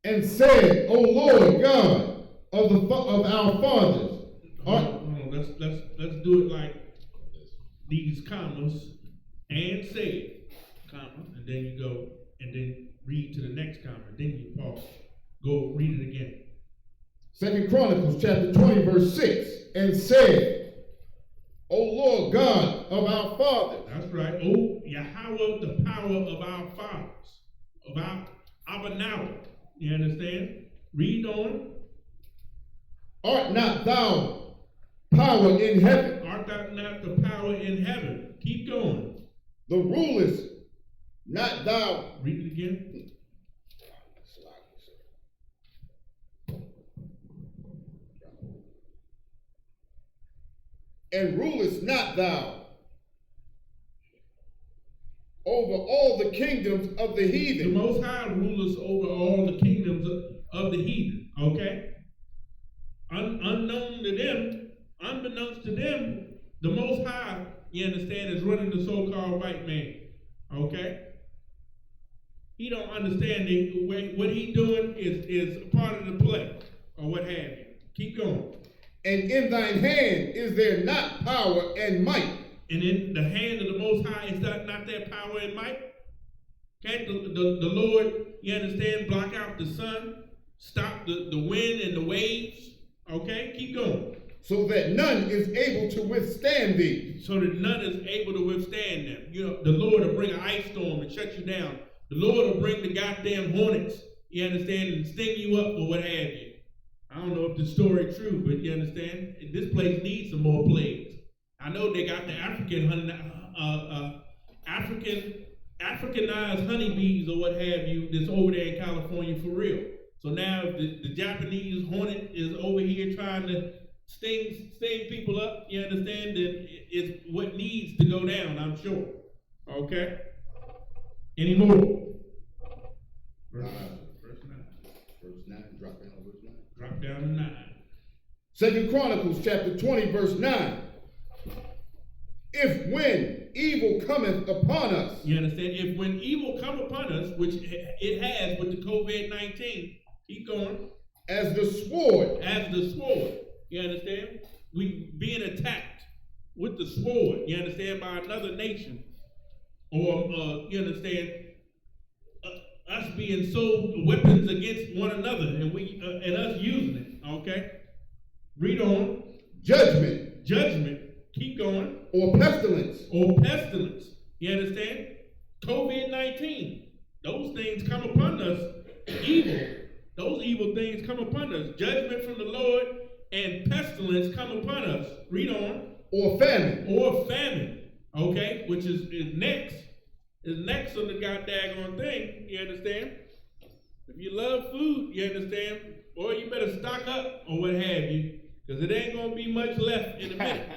And said, O Lord God of our fathers. Hold on. Let's do it like these commas and said, comma, and then you go and then read to the next comma, then you pause. Go read it again. 2 Chronicles chapter 20, verse 6. And said, O Lord God of our fathers. That's right. O Yahweh, the power of our fathers, of our Abba. You understand? Read on. Art not thou power in heaven? Art thou not the power in heaven? Keep going. The rulest not thou. Read it again. And rulest not thou over all the kingdoms of the heathen. The Most High rulers over all the kingdoms of the heathen, okay? Unknown to them, unbeknownst to them, the Most High, you understand, is running the so-called white man, okay? He don't understand what he doing is part of the play, or what have you. Keep going. And in thine hand is there not power and might. And in the hand of the Most High is that not their power and might? Can't the Lord, you understand, block out the sun, stop the wind and the waves? Okay, keep going. So that none is able to withstand thee. So that none is able to withstand them. You know, the Lord will bring an ice storm and shut you down. The Lord will bring the goddamn hornets, you understand, and sting you up or what have you. I don't know if the story is true, but you understand, this place needs some more plagues. I know they got the Africanized honeybees or what have you that's over there in California for real. So now the Japanese hornet is over here trying to sting people up, you understand, then it's what needs to go down, I'm sure. Okay? Any more? Verse 9. Verse 9, drop down to verse 9. Drop down to 9. 2 Chronicles chapter 20, verse 9. If when evil cometh upon us. You understand? If when evil come upon us, which it has with the COVID-19, keep going. As the sword. As the sword. You understand? We being attacked with the sword. You understand? By another nation. Or, you understand? Us being sold weapons against one another and us using it. Okay? Read on. Judgment. Judgment. Keep going. Or pestilence. Or pestilence. You understand? COVID-19. Those things come upon us. Evil. Those evil things come upon us. Judgment from the Lord and pestilence come upon us. Read on. or famine. Or famine, okay, which is next on the goddamn thing, you understand? If you love food, you understand, or you better stock up or what have you, because it ain't gonna be much left in a minute.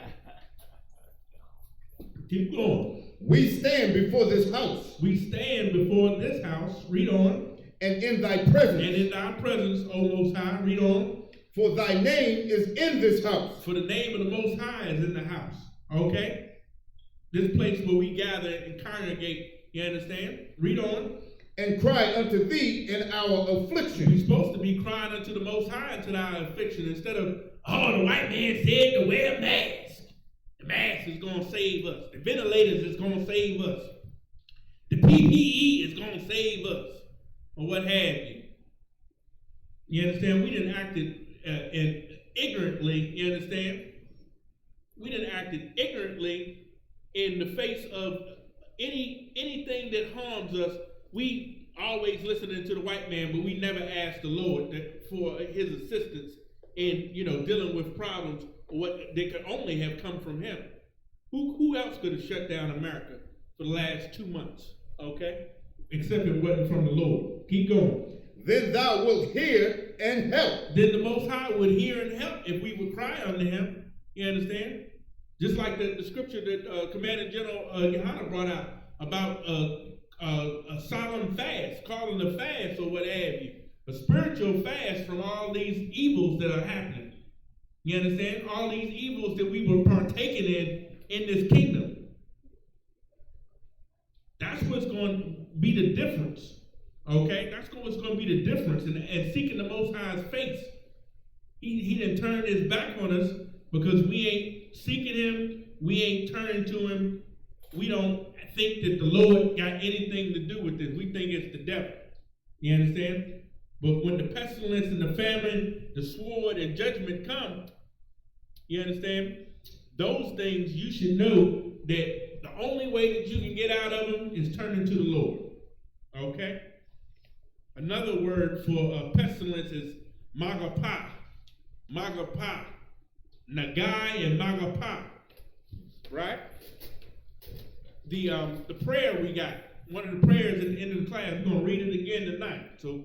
Keep going. We stand before this house. We stand before this house, read on. And in thy presence. And in thy presence, O Most High, read on. For thy name is in this house. For the name of the Most High is in the house, okay? This place where we gather and congregate, you understand? Read on. And cry unto thee in our affliction. We're supposed to be crying unto the Most High unto our affliction instead of, oh, the white man said to wear a mask. The mask is going to save us. The ventilators is going to save us. The PPE is going to save us. Or what have you. You understand? We didn't act ignorantly, you understand? We didn't act ignorantly in the face of anything that harms us. We always listening to the white man, but we never asked the Lord for his assistance in, dealing with problems that could only have come from him. Who else could have shut down America for the last 2 months? Okay? Except it wasn't from the Lord. Keep going. Then thou wilt hear and help. Then the Most High would hear and help if we would cry unto him. You understand? Just like the scripture that Commander General Yohana brought out about a solemn fast, calling a fast or what have you. A spiritual fast from all these evils that are happening. You understand? All these evils that we were partaking in this kingdom. That's what's going to be the difference. Okay? That's what's going to be the difference. And seeking the Most High's face. He didn't turn his back on us because we ain't seeking him. We ain't turning to him. We don't think that the Lord got anything to do with this. We think it's the devil. You understand? But when the pestilence and the famine, the sword and judgment come, you understand? Those things you should know that the only way that you can get out of them is turning to the Lord. Okay? Another word for pestilence is magapa. Magapa. Nagai and magapa. Right? The prayer we got, one of the prayers at the end of the class, we're going to read it again tonight. So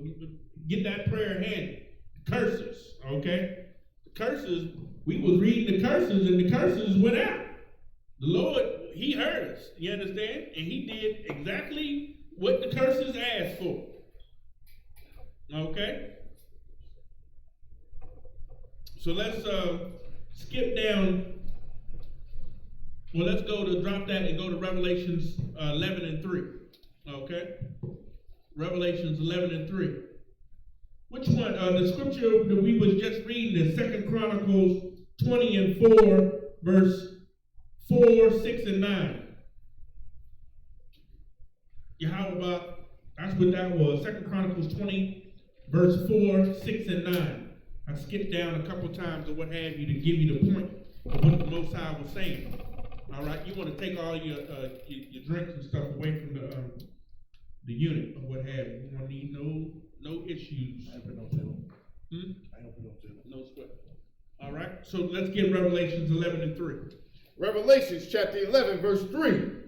get that prayer handy. Curses, okay? The curses, we was reading the curses and the curses went out. The Lord, he heard us, you understand? And he did exactly what the curses asked for. Okay? So let's skip down. Well, let's drop that and go to Revelations 11 and 3. Okay? Revelations 11 and 3. Which one? The scripture that we was just reading is 2 Chronicles 20 and 4, verse 4, 6, and 9. Yahweh, that's what that was. 2 Chronicles 20, verse 4, 6, and 9. I skipped down a couple times or what have you to give you the point of what the Most High was saying. All right, you want to take all your drinks and stuff away from the unit or what have you. You want to need no issues. I don't put no table. Hmm? I don't put no table. No sweat. All right, so let's get Revelations 11 and 3. Revelations chapter 11, verse 3.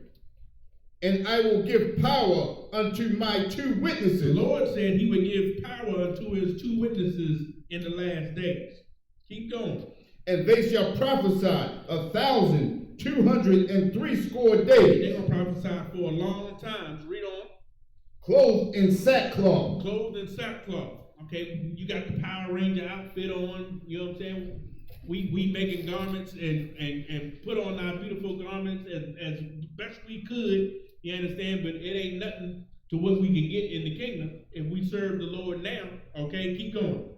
And I will give power unto my 2 witnesses. The Lord said he would give power unto his 2 witnesses in the last days. Keep going. And they shall prophesy 1,203 score days. They're going to prophesy for a long time. Read on. Clothed in sackcloth. Clothed in sackcloth. Okay, you got the Power Ranger outfit on. You know what I'm saying? We making garments and put on our beautiful garments as best we could. You understand? But it ain't nothing to what we can get in the kingdom if we serve the Lord now. Okay, keep going.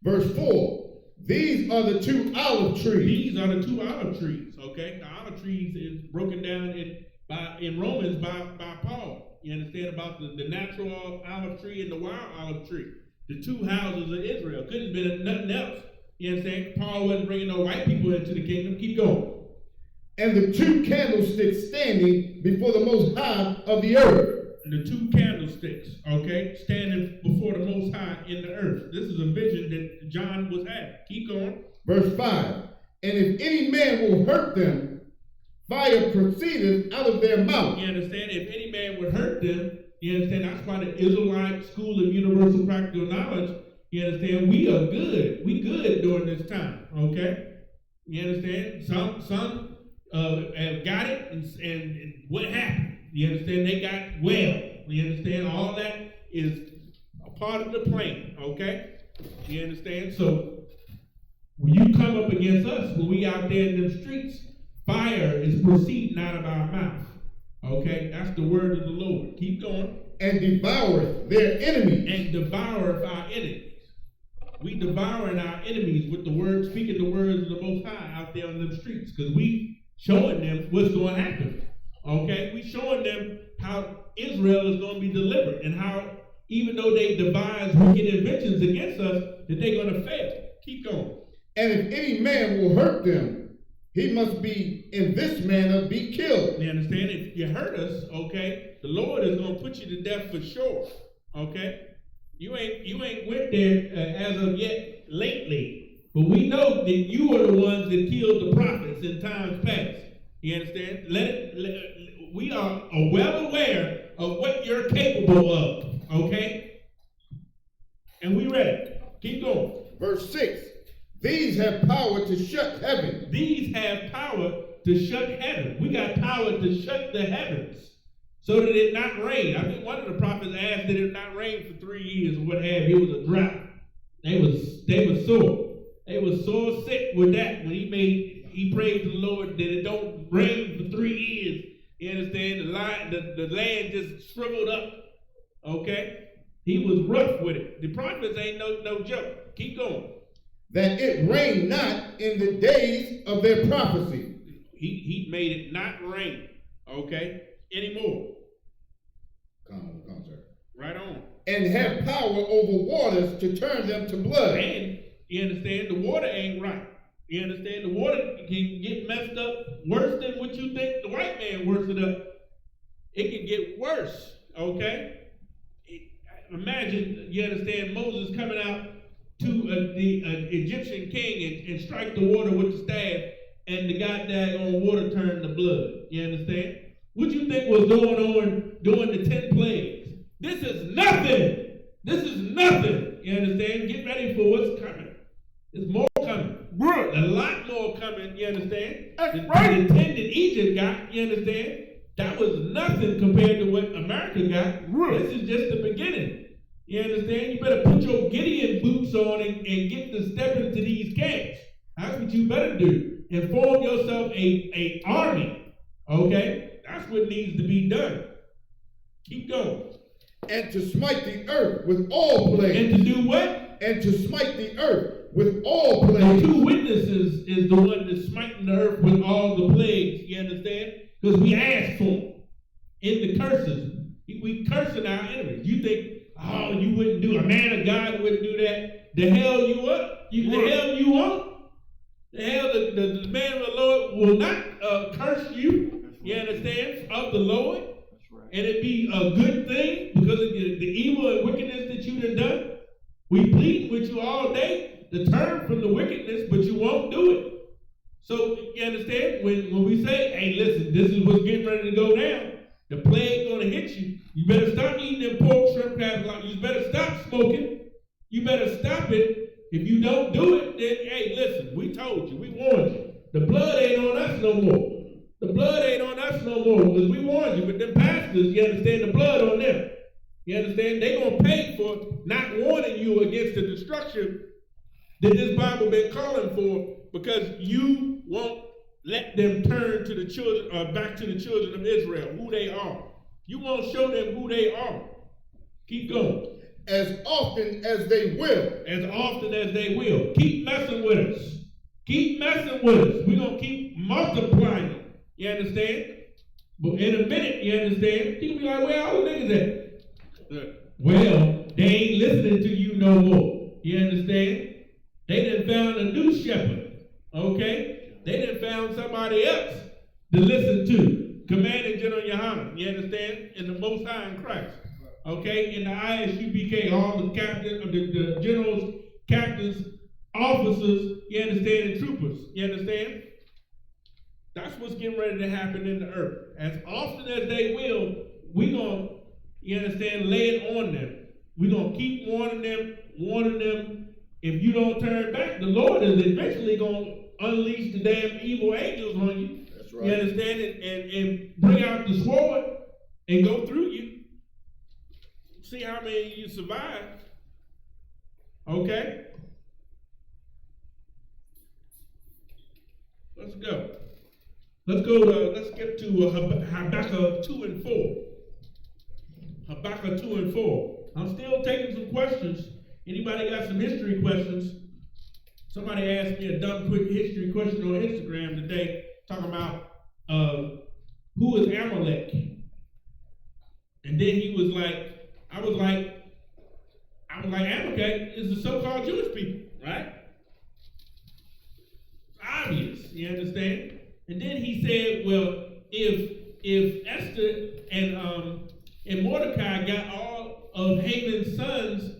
Verse 4. These are the 2 olive trees. These are the 2 olive trees. Okay, the olive trees is broken down in Romans by Paul. You understand about the natural olive tree and the wild olive tree. The 2 houses of Israel. Couldn't have been nothing else. You understand? Paul wasn't bringing no white people into the kingdom. Keep going. And the 2 candlesticks standing before the Most High of the earth. The 2 candlesticks, okay, standing before the Most High in the earth. This is a vision that John was having. Keep going. Verse 5. And if any man will hurt them, fire proceedeth out of their mouth. You understand? If any man would hurt them, you understand? That's why the Israelite School of Universal Practical Knowledge, you understand? We are good. We good during this time, okay? You understand? Some have got it, and what happened? You understand? They got well. You understand? All that is a part of the plan, okay? You understand? So when you come up against us, when we out there in them streets, fire is proceeding out of our mouth. Okay? That's the word of the Lord. Keep going. And devoureth their enemies. And devoureth our enemies. We devouring our enemies with the word, speaking the words of the Most High out there on them streets, because we showing them what's going to happen. Okay? We showing them how Israel is going to be delivered, and how even though they devise wicked inventions against us, that they're going to fail. Keep going. And if any man will hurt them, he must be in this manner be killed. You understand? If you hurt us, okay, the Lord is going to put you to death for sure. Okay? You ain't went there as of yet lately. But we know that you were the ones that killed the prophets in times past. You understand? We are well aware of what you're capable of. Okay? And we ready. Keep going. Verse 6. These have power to shut heaven. These have power to shut heaven. We got power to shut the heavens so that it not rain. I think one of the prophets asked that it not rain for 3 years or what have you. It was a drought. They was sore. They was so sick with that when he prayed to the Lord that it don't rain for 3 years. You understand? The land just shriveled up. Okay? He was rough with it. The prophets ain't no joke. Keep going. That it rain not in the days of their prophecy. He made it not rain, okay, anymore. Come on, sir. Right on. And have power over waters to turn them to blood. And, you understand, the water ain't right. You understand, the water can get messed up worse than what you think the white man works it up. It can get worse, okay? Imagine, you understand, Moses coming out to the Egyptian king and strike the water with the staff, and the goddamn water turned to blood. You understand? What you think was going on during the 10 plagues? This is nothing. This is nothing. You understand? Get ready for what's coming. There's more coming. A lot more coming. You understand? That's right. The 10 that Egypt got. You understand? That was nothing compared to what America got. This is just the beginning. You understand? You better put your Gideon boots on and get to step into these camps. That's what you better do. And form yourself a army. Okay? That's what needs to be done. Keep going. And to smite the earth with all plagues. And to do what? And to smite the earth with all plagues. The 2 witnesses is the one that's smiting the earth with all the plagues. You understand? Because we asked for them in the curses. We cursing our enemies. You think, oh, you wouldn't do, a man of God wouldn't do that. The hell you what? The hell you want? The hell the man of the Lord will not curse you. You understand? Of the Lord. That's right. And it be a good thing because of the evil and wickedness that you done done. We plead with you all day to turn from the wickedness, but you won't do it. So you understand? When we say, hey, listen, this is what's getting ready to go down, the plague gonna hit you. You better stop eating them pork, shrimp, crabs, you better stop smoking. You better stop it. If you don't do it, then hey, listen, we told you, we warned you. The blood ain't on us no more. The blood ain't on us no more because we warned you. But them pastors, you understand, the blood on them. You understand? They gonna pay for not warning you against the destruction that this Bible been calling for, because you won't let them turn to the children, back to the children of Israel, who they are. You won't show them who they are. Keep going. As often as they will. As often as they will. Keep messing with us. Keep messing with us. We're going to keep multiplying. You understand? But in a minute, you understand? You can be like, where all the niggas at? Well, they ain't listening to you no more. You understand? They done found a new shepherd. Okay? They done found somebody else to listen to. Commanding General Yohanan, you understand? In the Most High in Christ. Okay? In the ISUPK, all the captains, the generals, captains, officers, you understand, and troopers, you understand? That's what's getting ready to happen in the earth. As often as they will, we're going to, you understand, lay it on them. We're going to keep warning them. If you don't turn back, the Lord is eventually going to unleash the damn evil angels on you. That's right. You understand? And bring out the sword and go through you. See how many you survive. Okay? Let's go. Let's get to Habakkuk 2 and 4. Habakkuk 2 and 4. I'm still taking some questions. Anybody got some history questions? Somebody asked me a dumb quick history question on Instagram today, talking about who is Amalek. And then he was like, I was like, Amalek is the so-called Jewish people, right? It's obvious, you understand? And then he said, well, if Esther and Mordecai got all of Haman's sons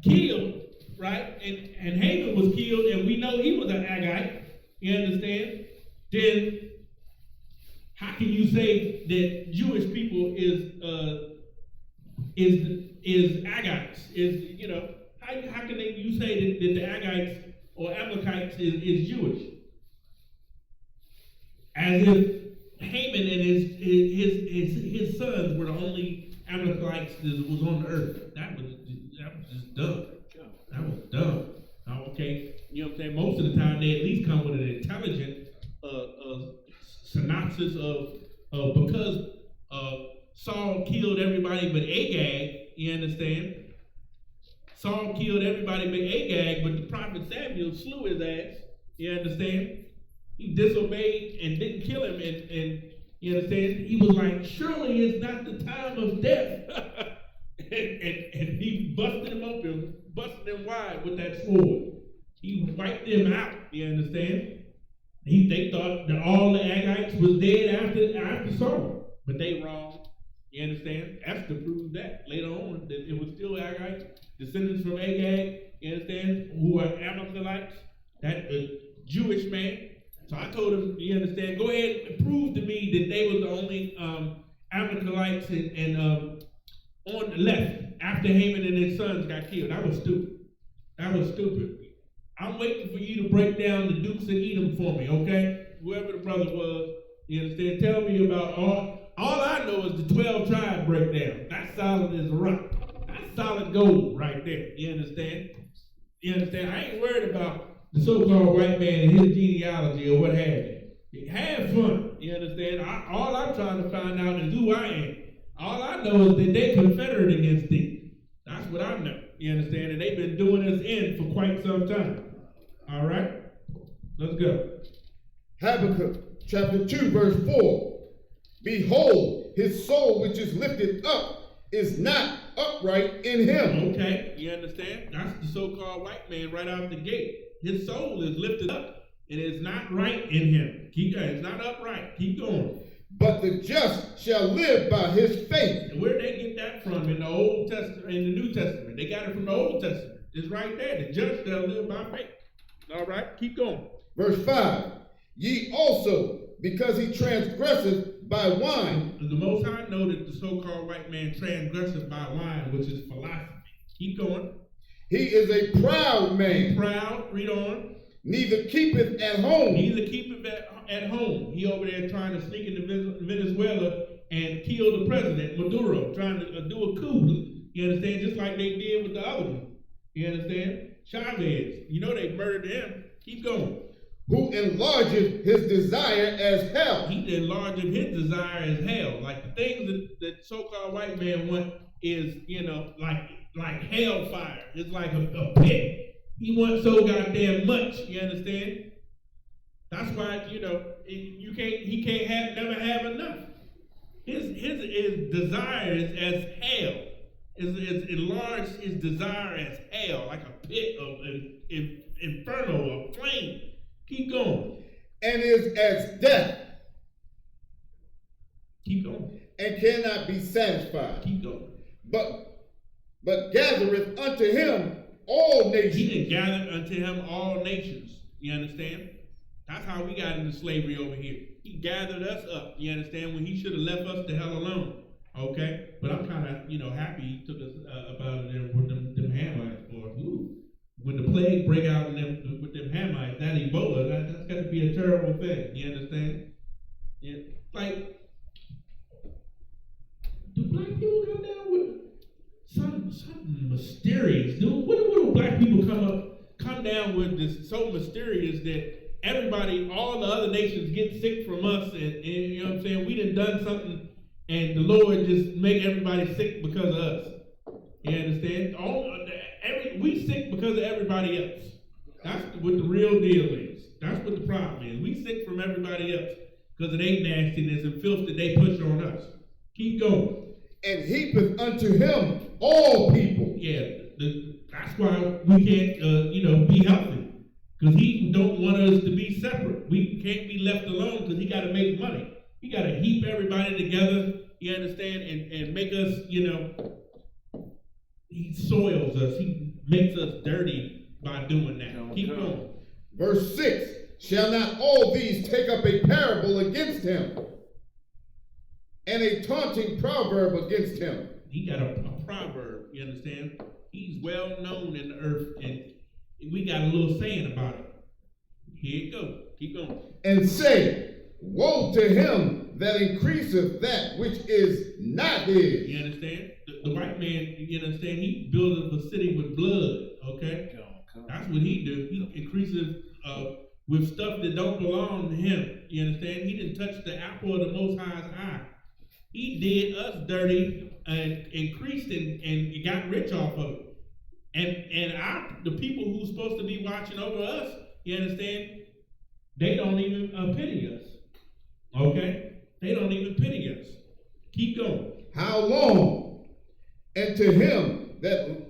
killed, right? And Haman was killed, and we know he was an Agagite, you understand? Then how can you say that Jewish people is Agagites? How can you say that the Agagites or Amalekites is Jewish? As if Haman and his sons were the only Amalekites that was on the earth. That was just dumb. That was dumb. Okay, you know what I'm saying? Most of the time they at least come with an intelligent synopsis of because Saul killed everybody but Agag, you understand? Saul killed everybody but Agag, but the prophet Samuel slew his ass, you understand? He disobeyed and didn't kill him, and you understand? He was like, surely it's not the time of death. and he busted him open, busted him wide with that sword. He wiped them out, you understand? They thought that all the Agagites was dead after Saul, but they wrong. You understand? Esther proved that later on, that it was still Agagites, descendants from Agag, you understand, who were Amalekites, that Jewish man. So I told him, you understand, go ahead and prove to me that they were the only Amalekites and on the left after Haman and his sons got killed. That was stupid. That was stupid. I'm waiting for you to break down the Dukes of Edom for me, okay? Whoever the brother was, you understand? Tell me about all I know is the 12 tribe breakdown. That's solid as a rock. That's solid gold right there. You understand? You understand? I ain't worried about the so-called white man and his genealogy or what have you. Have fun. You understand? All I'm trying to find out is who I am. All I know is that they confederate against thee. That's what I know. You understand? And they've been doing this in for quite some time. All right? Let's go. Habakkuk chapter 2, verse 4. Behold, his soul which is lifted up is not upright in him. Okay, you understand? That's the so-called white man right out the gate. His soul is lifted up, and it's not right in him. Keep going. It's not upright. Keep going. But the just shall live by his faith. And where did they get that from in the Old Testament, in the New Testament? They got it from the Old Testament. It's right there. The just shall live by faith. All right, keep going. Verse 5. Ye also, because he transgresseth by wine. The Most High know that the so-called white man transgresseth by wine, which is philosophy. Keep going. He is a proud man. Proud, read on. Neither keepeth at home. Neither keepeth at home. He over there trying to sneak into Venezuela and kill the president, Maduro, trying to do a coup. You understand? Just like they did with the other one. You understand? Chavez. You know they murdered him. Keep going. Who enlargeth his desire as hell. He enlargeth his desire as hell. Like the things that so-called white man want is, you know, like hellfire. It's like a pit. He wants so goddamn much, you understand? That's why, you know, he can't never have enough. His desire is as hell. Is enlarged his desire as hell, like a pit of inferno of flame. Keep going. And is as death. Keep going. And cannot be satisfied. Keep going. But gathereth unto him all nations. He didn't gather unto him all nations. You understand? That's how we got into slavery over here. He gathered us up. You understand? When he should have left us the hell alone. Okay? But I'm kind of, happy he took us about it with them Hamites. Or when the plague break out with them Hamites, that Ebola, that's got to be a terrible thing. You understand? Yeah. Like, do black people come down with something mysterious? What do black people come down with this so mysterious that everybody, all the other nations get sick from us, and you know what I'm saying? We done something, and the Lord just make everybody sick because of us. You understand? We sick because of everybody else. That's what the real deal is. That's what the problem is. We sick from everybody else because of their nastiness and filth that they push on us. Keep going. And heapeth unto him all people. Yeah, that's why we can't, be healthy. Because he don't want us to be separate. We can't be left alone because he got to make money. He got to heap everybody together, you understand, and make us, he soils us. He makes us dirty by doing that. Keep going. Verse 6, shall not all these take up a parable against him, and a taunting proverb against him? He got a proverb, you understand? He's well known in the earth, and we got a little saying about it. Here you go. Keep going. And say, woe to him that increaseth that which is not his. You understand? The white man, you understand, he buildeth a city with blood, okay? That's what he do. He increases with stuff that don't belong to him. You understand? He didn't touch the apple of the Most High's eye. He did us dirty and increased and got rich off of it. And the people who's supposed to be watching over us, you understand, they don't even pity us. Okay? They don't even pity us. Keep going. How long? And to him that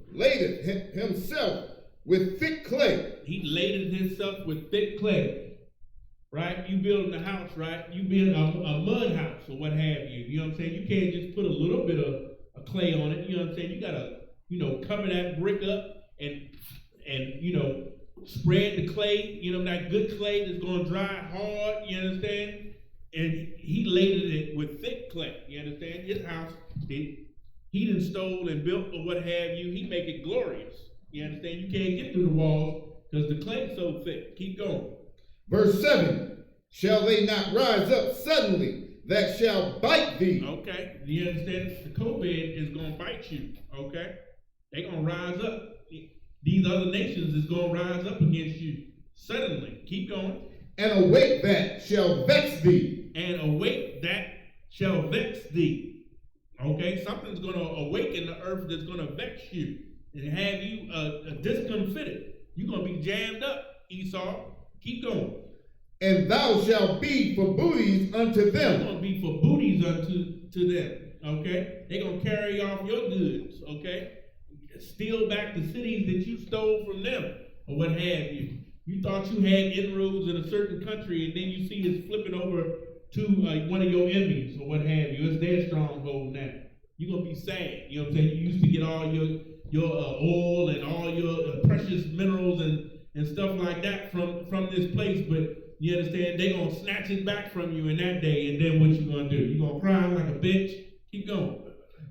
ladeth himself with thick clay. He laded himself with thick clay. Right? You building a house, right? You build a mud house or what have you. You know what I'm saying? You can't just put a little bit of clay on it. You know what I'm saying? You gotta, cover that brick up and spread the clay, that good clay that's gonna dry hard, you understand? And he laded it with thick clay, you understand? His house, he done stole and built or what have you. He make it glorious, you understand? You can't get through the walls because the clay's so thick. Keep going. Verse 7, shall they not rise up suddenly that shall bite thee? Okay, you understand? The COVID is going to bite you, okay? They're going to rise up. These other nations is going to rise up against you suddenly. Keep going. And awake that shall vex thee. And awake that shall vex thee. Okay, something's going to awaken the earth that's going to vex you and have you discomfited. You're going to be jammed up, Esau. Keep going. And thou shalt be for booties unto them. You're going to be for booties unto them. Okay? They're going to carry off your goods. Okay? Steal back the cities that you stole from them or what have you. You thought you had inroads in a certain country and then you see it's flipping over to one of your enemies or what have you. It's their stronghold now. You're going to be sad. You know what I'm saying? You used to get all your oil and all your precious minerals and stuff like that from this place, but you understand, they're going to snatch it back from you in that day, and then what you going to do? You're going to cry like a bitch? Keep going.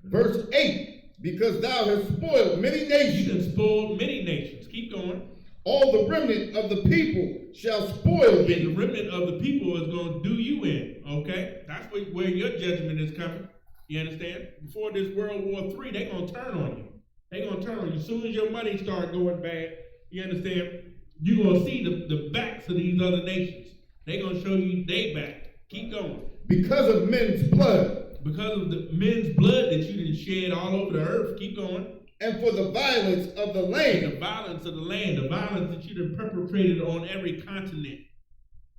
Verse 8, because thou hast spoiled many nations. You done spoiled many nations. Keep going. All the remnant of the people shall spoil thee. And the remnant of the people is going to do you in, okay? That's where your judgment is coming. You understand? Before this World War III, they're going to turn on you. They're going to turn on you. As soon as your money start going bad, you understand? You're going to see the backs of these other nations. They're going to show you they back. Keep going. Because of men's blood. Because of the men's blood that you didn't shed all over the earth. Keep going. And for the violence of the land. The violence of the land. The violence that you done perpetrated on every continent.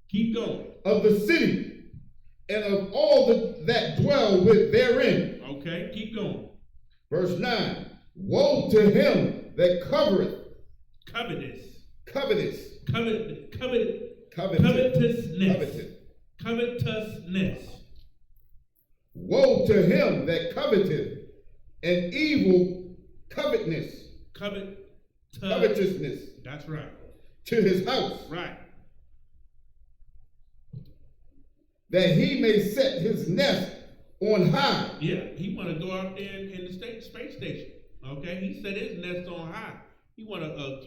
Keep going. Of the city. And of all that dwell with therein. Okay, keep going. Verse 9. Woe to him that covereth. Covetousness. Woe to him that coveteth an evil covetousness That's right. to his house, Right. that he may set his nest on high. Yeah, he want to go out there in the space station. Okay, he set his nest on high. He want to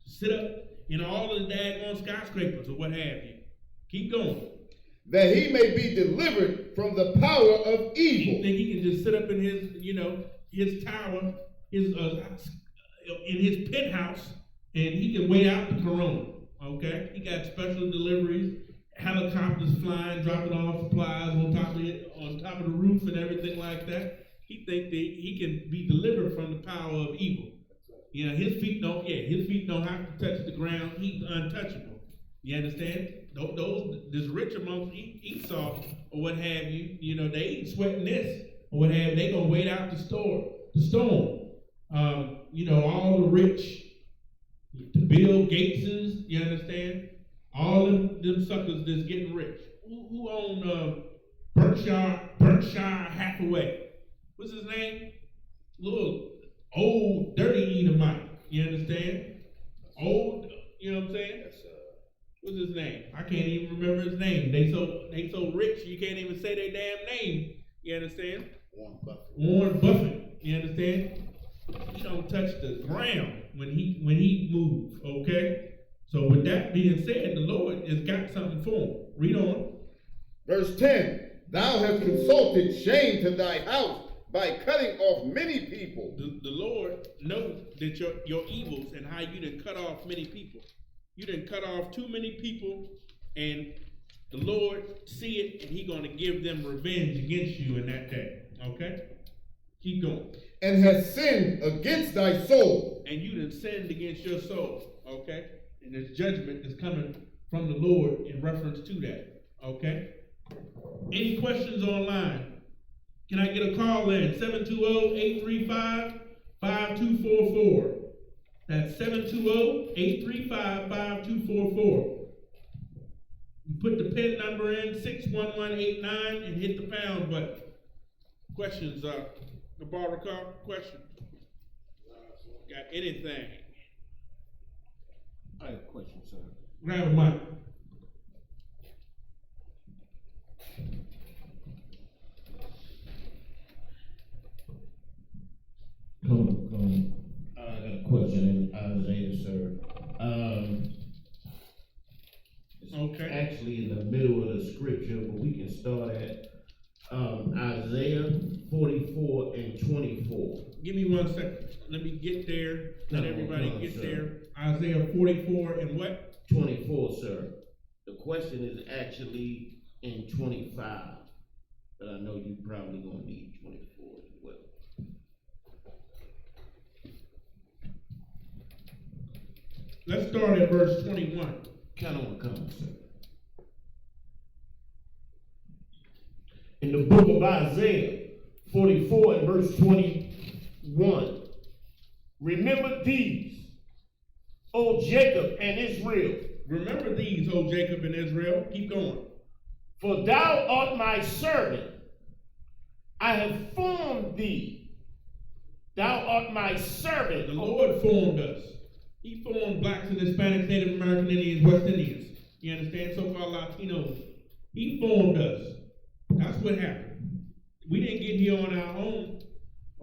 sit up in all of the daggone skyscrapers or what have you. Keep going. That he may be delivered from the power of He evil. think he can just sit up in his, his tower, his in his penthouse, and he can wait out the corona. Okay, he got special deliveries, helicopters flying, dropping off supplies on top of the roof and everything like that. He think that he can be delivered from the power of evil. His feet don't have to touch the ground. He's untouchable. You understand? This rich amongst Esau or what have you, they ain't sweating this or what have you. They gonna wait out the storm. All the rich, the Bill Gateses, you understand? All them suckers that's getting rich. Who own Berkshire Hathaway? What's his name? Little old dirty Edomite. You understand? Old, you know what I'm saying? What's his name? I can't even remember his name. They so rich you can't even say their damn name. You understand? Warren Buffett. You understand? He don't touch the ground when he moves. Okay. So with that being said, the Lord has got something for him. Read on. Verse 10, thou hast consulted shame to thy house by cutting off many people. The Lord knows that your evils and how you done cut off many people. You done cut off too many people, and the Lord see it, and he going to give them revenge against you in that day. Okay? Keep going. And has sinned against thy soul. And you done sinned against your soul. Okay? And there's judgment that's coming from the Lord in reference to that. Okay? Any questions online? Can I get a call in? 720-835-5244. That's 720-835-5244. You put the PIN number in, 61189, and hit the pound button. Questions, the Baraka, question? Got anything? I have a question, sir. Grab a mic. Come. I got a question in Isaiah, sir. It's Okay. actually in the middle of the scripture, but we can start at Isaiah 44 and 24. Give me 1 second. Let me get there. Let No, everybody no, get sir. there. Isaiah 44 and what? 24, sir. The question is actually in 25, but I know you probably gonna need 24 as well. Let's start at verse 21. Count on the comment, sir. In the book of Isaiah 44 and verse 21, remember these, O Jacob and Israel, Remember these, O Jacob and Israel. Keep going. for thou art my servant. I have formed thee. Thou art my servant. The Lord formed us. He formed blacks and Hispanics, Native American Indians, West Indians. You understand? So-called Latinos. He formed us. That's what happened. We didn't get here on our own.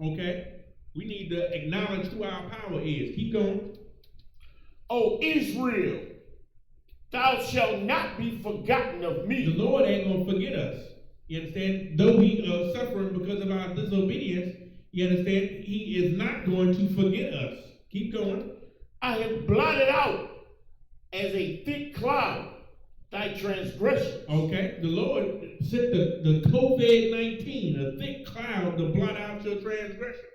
Okay? We need to acknowledge who our power is. Keep going. O Israel, thou shalt not be forgotten of me. The Lord ain't going to forget us. You understand? Though we are suffering because of our disobedience, you understand? He is not going to forget us. Keep going. I have blotted out as a thick cloud thy transgressions. Okay? The Lord sent the COVID-19, a thick cloud to blot out your transgressions.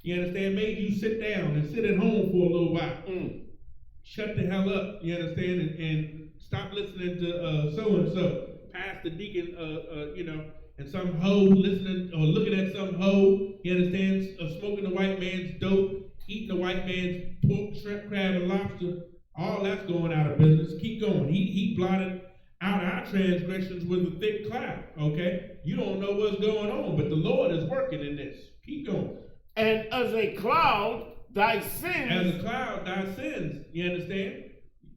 You understand? Made you sit down and sit at home for a little while. Shut the hell up. You understand? And stop listening to so-and-so. Pastor Deacon, and some hoe listening or looking at some hoe, you understand? Smoking the white man's dope, eating the white man's pork, shrimp, crab, and lobster. All that's going out of business. Keep going. He blotted out our transgressions with a thick cloud. Okay? You don't know what's going on, but the Lord is working in this. Keep going. And as a cloud, thy As sins. a cloud, thy sins. You understand?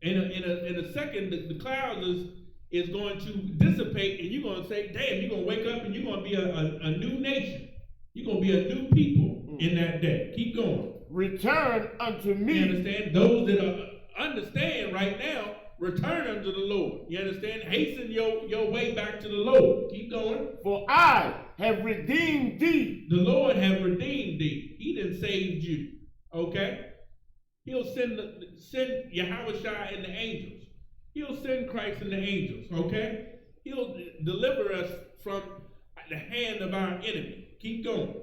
In a second, the cloud is going to dissipate, and you're going to say, damn, you're going to wake up and you're going to be a new nation. You're going to be a new people in that day. Keep going. Return unto me. You understand? Those that understand right now, return unto the Lord. You understand? Hasten your way back to the Lord. Keep going. For I have redeemed thee. The Lord have redeemed thee. He done saved you. Okay? He'll send Yahushua and the angels. He'll send Christ and the angels. Okay? He'll deliver us from the hand of our enemy. Keep going.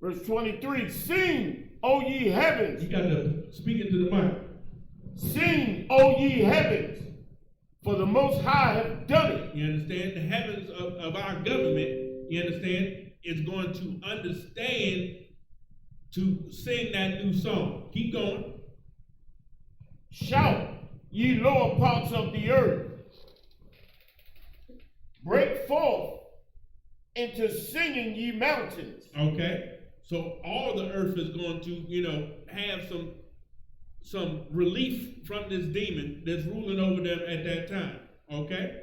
Verse 23, sing, O ye heavens. You got to speak into the mic. Sing, O ye heavens, for the Most High have done it. You understand? The heavens of our government, you understand, is going to understand to sing that new song. Keep going. Shout, ye lower parts of the earth. Break forth into singing, ye mountains. Okay? So all the earth is going to, have some relief from this demon that's ruling over them at that time. Okay?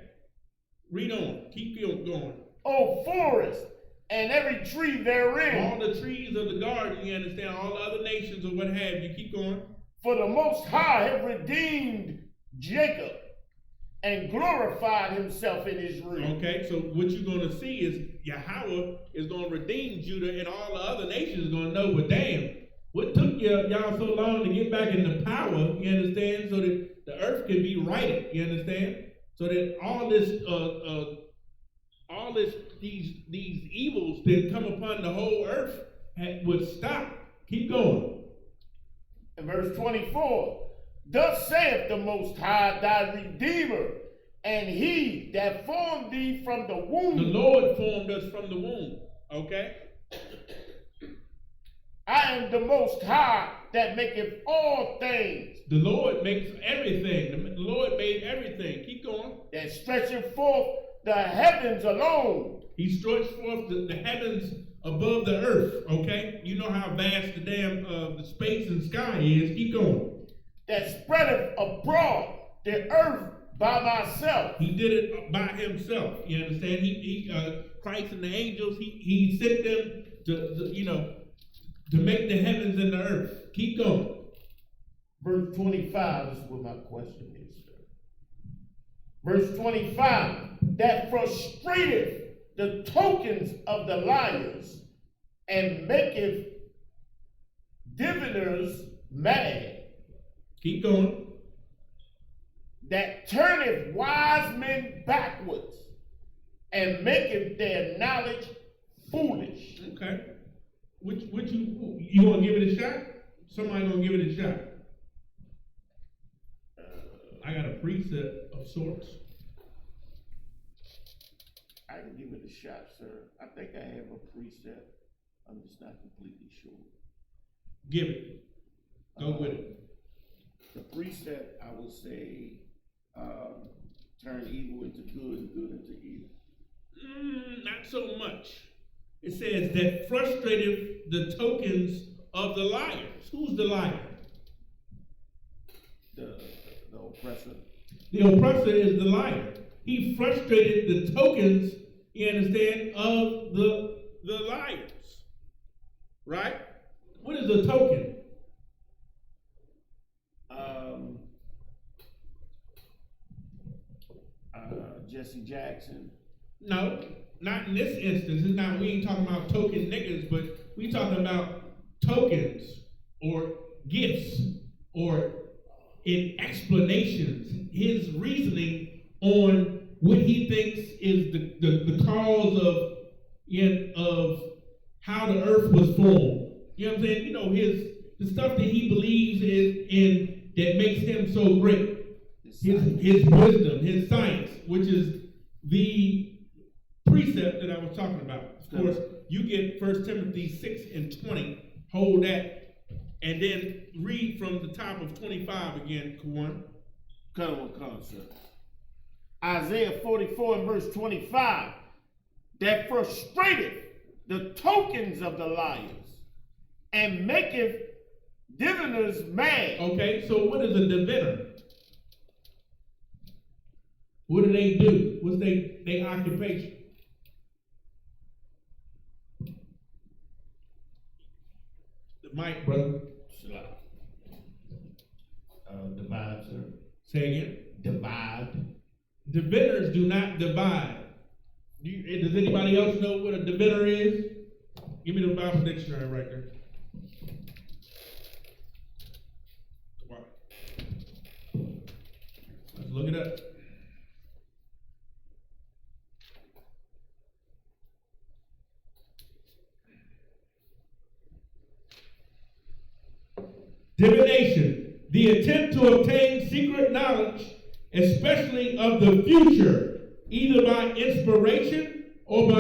Read on. Keep going. O forest, and every tree therein. All the trees of the garden, you understand, all the other nations or what have you. Keep going. For the Most High have redeemed Jacob and glorified himself in Israel. Okay, so what you're going to see is Yahweh is going to redeem Judah, and all the other nations are going to know, but damn, what took y'all so long to get back into power, you understand, so that the earth can be righted, you understand? So that these evils that come upon the whole earth would stop. Keep going. In verse 24, thus saith the Most High, thy Redeemer, and he that formed thee from the womb. The Lord formed us from the womb, okay? I am the Most High that maketh all things. The Lord makes everything. The Lord made everything. Keep going. That stretcheth forth the heavens alone. He stretched forth the heavens above the earth, okay? You know how vast the damn the space and sky is. Keep going. That spreadeth abroad the earth by myself. He did it by himself. You understand? He Christ and the angels, he sent them to make the heavens and the earth. Keep going. Verse 25 is what my question is, sir. Verse 25, that frustrateth the tokens of the liars and maketh diviners mad. Keep going. That turneth wise men backwards and maketh their knowledge foolish. Okay. Which you gonna give it a shot? Somebody gonna give it a shot. I got a precept of sorts. I can give it a shot, sir. I think I have a precept. I'm just not completely sure. Give it. Go with it. The precept, I would say, turn evil into good and good into evil. Not so much. It says that frustrated the tokens of the liars. Who's the liar? The oppressor. The oppressor is the liar. He frustrated the tokens, you understand, of the liars. Right? What is a token? Jesse Jackson. No, not in this instance. It's not. We ain't talking about token niggas, but we talking about tokens or gifts or in explanations. His reasoning on what he thinks is the cause of how the earth was formed. You know what I'm saying? You know, the stuff that he believes in that makes him so great. His wisdom, his science, which is the precept that I was talking about. Of course, you get 1 Timothy 6:20, hold that, and then read from the top of 25 again, Kawan. Come, sir. Isaiah 44 and verse 25, that frustrated the tokens of the liars and maketh diviners mad. Okay, so what is a diviner? What do they do? What's their occupation? The mic, brother. Divide, sir. Say again. Divide. Diviners do not divide. Does anybody else know what a diviner is? Give me the Bible dictionary right there. Let's look it up. Divination, the attempt to obtain secret knowledge, especially of the future, either by inspiration or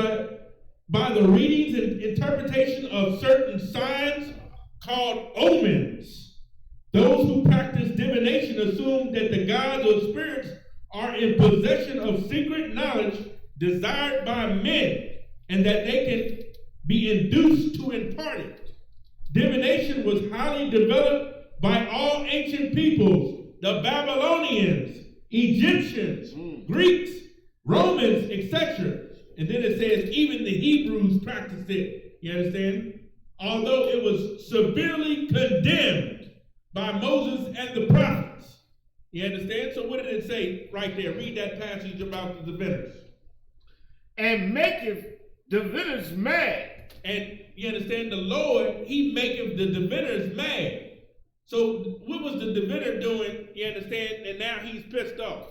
by the readings and interpretation of certain signs called omens. Those who practice divination assume that the gods or spirits are in possession of secret knowledge desired by men, and that they can be induced to impart it. Divination was highly developed by all ancient peoples, the Babylonians, Egyptians, Greeks, Romans, etc. And then it says even the Hebrews practiced it. You understand? Although it was severely condemned by Moses and the prophets. You understand? So what did it say right there? Read that passage about the diviners. And maketh diviners mad. And you understand, the Lord, he maketh the diviners mad. So what was the diviner doing, you understand, and now he's pissed off?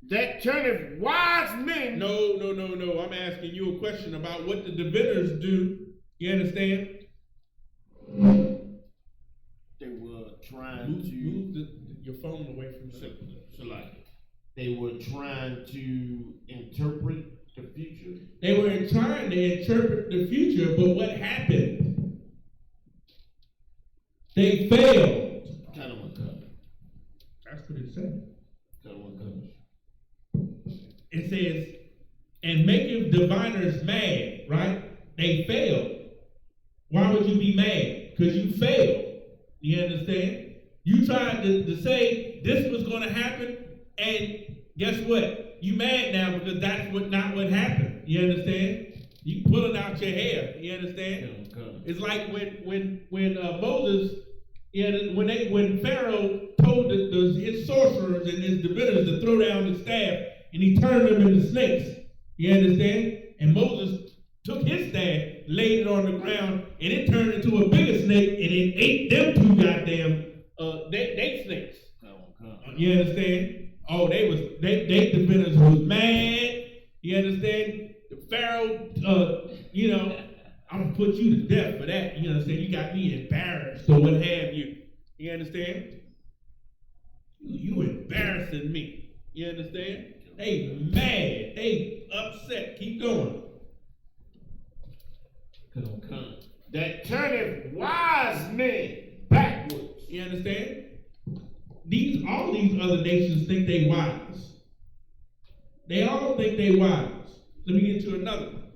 That turneth wise men. No. I'm asking you a question about what the diviners do, you understand? They were trying to... your phone away from They were trying to interpret the future. They were trying to interpret the future, but what happened? They failed. Kind of one color. That's what it said. Kind of one color. It says, and maketh diviners mad, right? They failed. Why would you be mad? Because you failed. You understand? You tried to say this was going to happen, and guess what? You mad now because that's not what happened. You understand? You pulling out your hair. You understand? It's like when Moses, when Pharaoh told his sorcerers and his diviners to throw down the staff, and he turned them into snakes. You understand? And Moses took his staff, laid it on the ground, and it turned into a bigger snake, and it ate them two goddamn they snakes. You understand? Oh, they diviners was mad. You understand? The Pharaoh, I'm gonna put you to death for that. You understand? You got me embarrassed or what have you. You understand? You embarrassing me. You understand? They mad. They upset. Keep going. That turneth wise men backwards. You understand? All these other nations think they wise. They all think they wise. Let me get to another one.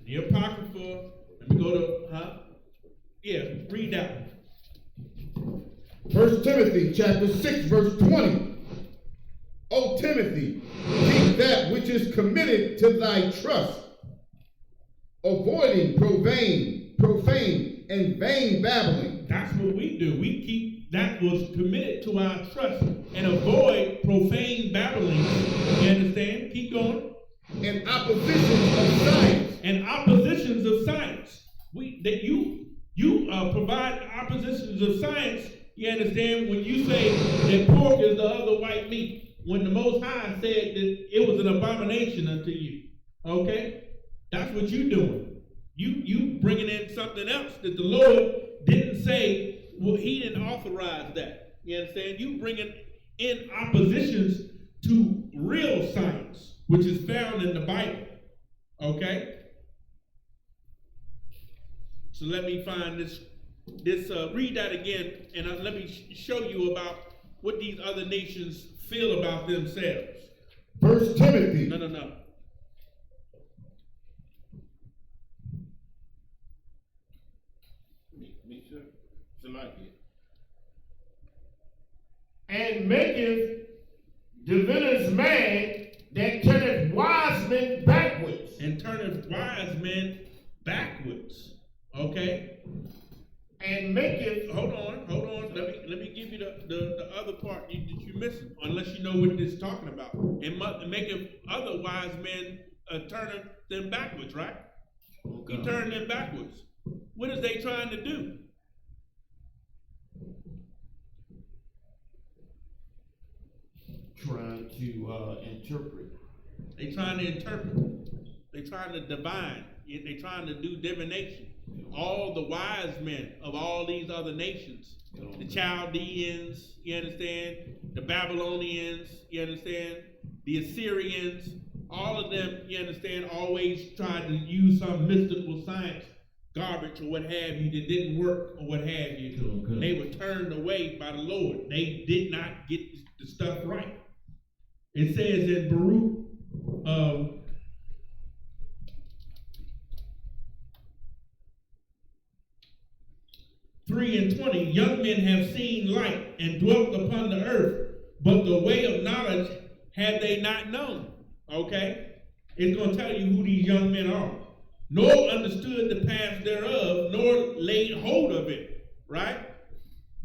The Apocrypha. Let me go to, read that one. 1 Timothy chapter 6, verse 20. O Timothy, keep that which is committed to thy trust, avoiding profane, and vain babbling. That's what we do. We keep that was committed to our trust and avoid profane babbling. You understand? Keep going. And oppositions of science. And oppositions of science. You provide oppositions of science. You understand? When you say that pork is the other white meat, when the Most High said that it was an abomination unto you. Okay? That's what you're doing. You bringing in something else that the Lord didn't say. Well, he didn't authorize that. You understand? You bringing in oppositions to real science, which is found in the Bible. Okay? So let me find this read that again, and let me show you about what these other nations feel about themselves. 1 Timothy. No. and maketh diviners mad, that turneth wise men backwards. And turneth wise men backwards. Okay? And maketh, Hold on. Let me give you the other part that you're missing, unless you know what this is talking about. And maketh other wise men turn them backwards, right? He turned them backwards. What is they trying to do? trying to interpret. They trying to interpret. They trying to divine. They trying to do divination. All the wise men of all these other nations, the Chaldeans, you understand, the Babylonians, you understand, the Assyrians, all of them, you understand, always tried to use some mystical science garbage or what have you that didn't work or what have you. Okay. They were turned away by the Lord. They did not get the stuff right. It says in Baruch 3:20, young men have seen light and dwelt upon the earth, but the way of knowledge have they not known. Okay? It's going to tell you who these young men are. Nor understood the paths thereof, nor laid hold of it. Right?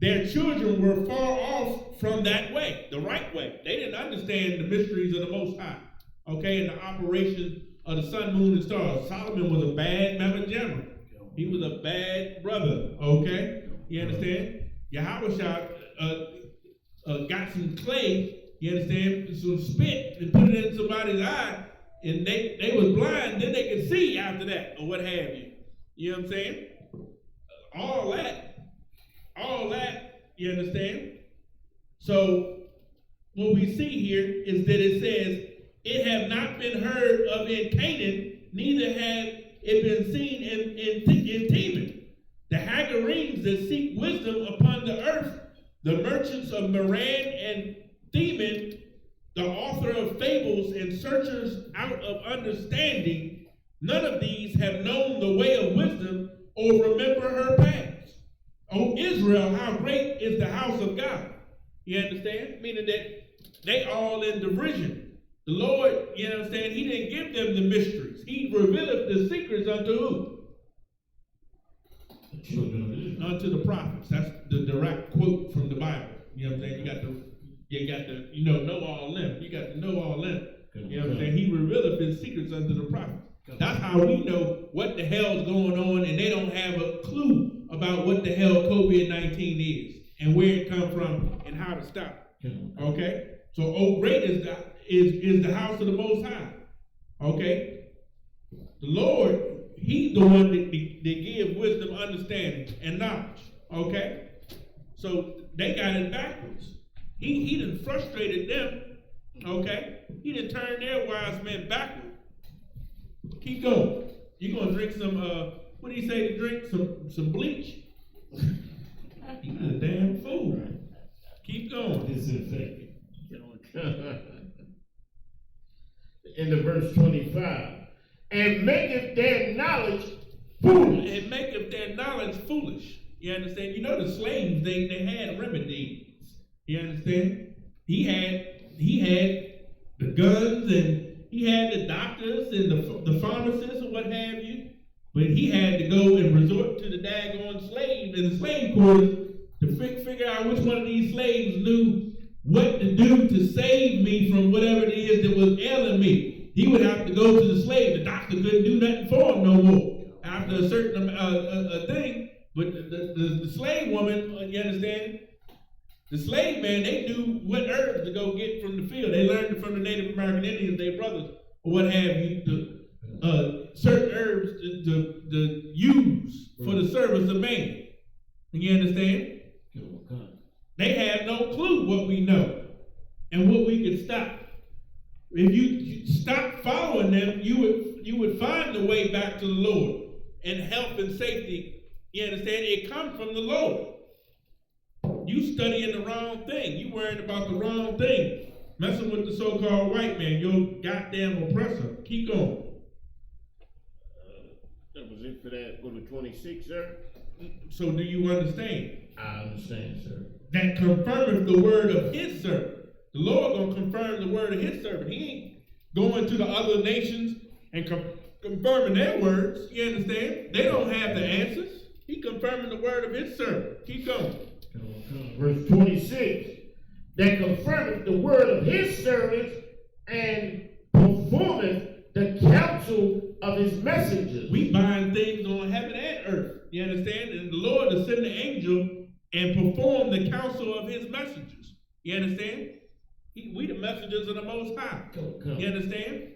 Their children were far off from that way, the right way. They didn't understand the mysteries of the Most High. Okay? And the operation of the sun, moon, and stars. Solomon was a bad mamma jamma. He was a bad brother, okay? You understand? Yahushua got some clay, you understand, some spit, and put it in somebody's eye, and they was blind, then they could see after that, or what have you. You know what I'm saying? All that, you understand? So, what we see here is that it says, it have not been heard of in Canaan, neither have it been seen in Teman. The Hagarenes that seek wisdom upon the earth, the merchants of Meran and Theman, the author of fables and searchers out of understanding, none of these have known the way of wisdom or remember her paths. O Israel, how great is the house of God. You understand? Meaning that they all in derision. The Lord, you understand, he didn't give them the mysteries. He revealed the secrets unto who? The children of Israel. Unto the prophets. That's the direct quote from the Bible. You know what I'm saying? You got to know all them. You got to know all them. You know what I'm saying? He revealed his secrets unto the prophets. That's how we know what the hell's going on, and they don't have a clue about what the hell COVID-19 is and where it come from and how to stop it. Okay? So, oh, great is the house of the Most High. Okay? The Lord, he's the one that give wisdom, understanding, and knowledge. Okay? So, they got it backwards. He done frustrated them. Okay? He done turned their wise men backward. Keep going. You're going to drink some, what do you say to drink? Some bleach? You're a damn fool. Keep going. Disinfectant. End of verse 25. And maketh their knowledge foolish. And maketh their knowledge foolish. You understand? You know the slaves, they had remedies. You understand? He had the guns, and he had the doctors and the pharmacists and what have you. But he had to go and resort to the daggone slave in the slave quarters to figure out which one of these slaves knew what to do to save me from whatever it is that was ailing me. He would have to go to the slave. The doctor couldn't do nothing for him no more after a certain thing. But the slave woman, you understand? The slave man, they knew what herbs to go get from the field. They learned it from the Native American Indians, their brothers, or what have you, certain herbs to use for the service of man. You understand? They have no clue what we know and what we can stop. If you stop following them, you would find the way back to the Lord and health and safety. You understand? It comes from the Lord. You studying the wrong thing. You worrying about the wrong thing. Messing with the so-called white man, your goddamn oppressor. Keep going. That was it for that. Go to 26, sir. So do you understand? I understand, sir. That confirmeth the word of his servant. The Lord gonna confirm the word of his servant. He ain't going to the other nations and confirming their words. You understand? They don't have the answers. He confirming the word of his servant. Keep going. Verse 26. That confirmeth the word of his servants and performeth the counsel of his messengers. We bind things on heaven and earth. You understand? And the Lord will send the angel and perform the counsel of his messengers. You understand? We the messengers of the Most High. Come. You understand?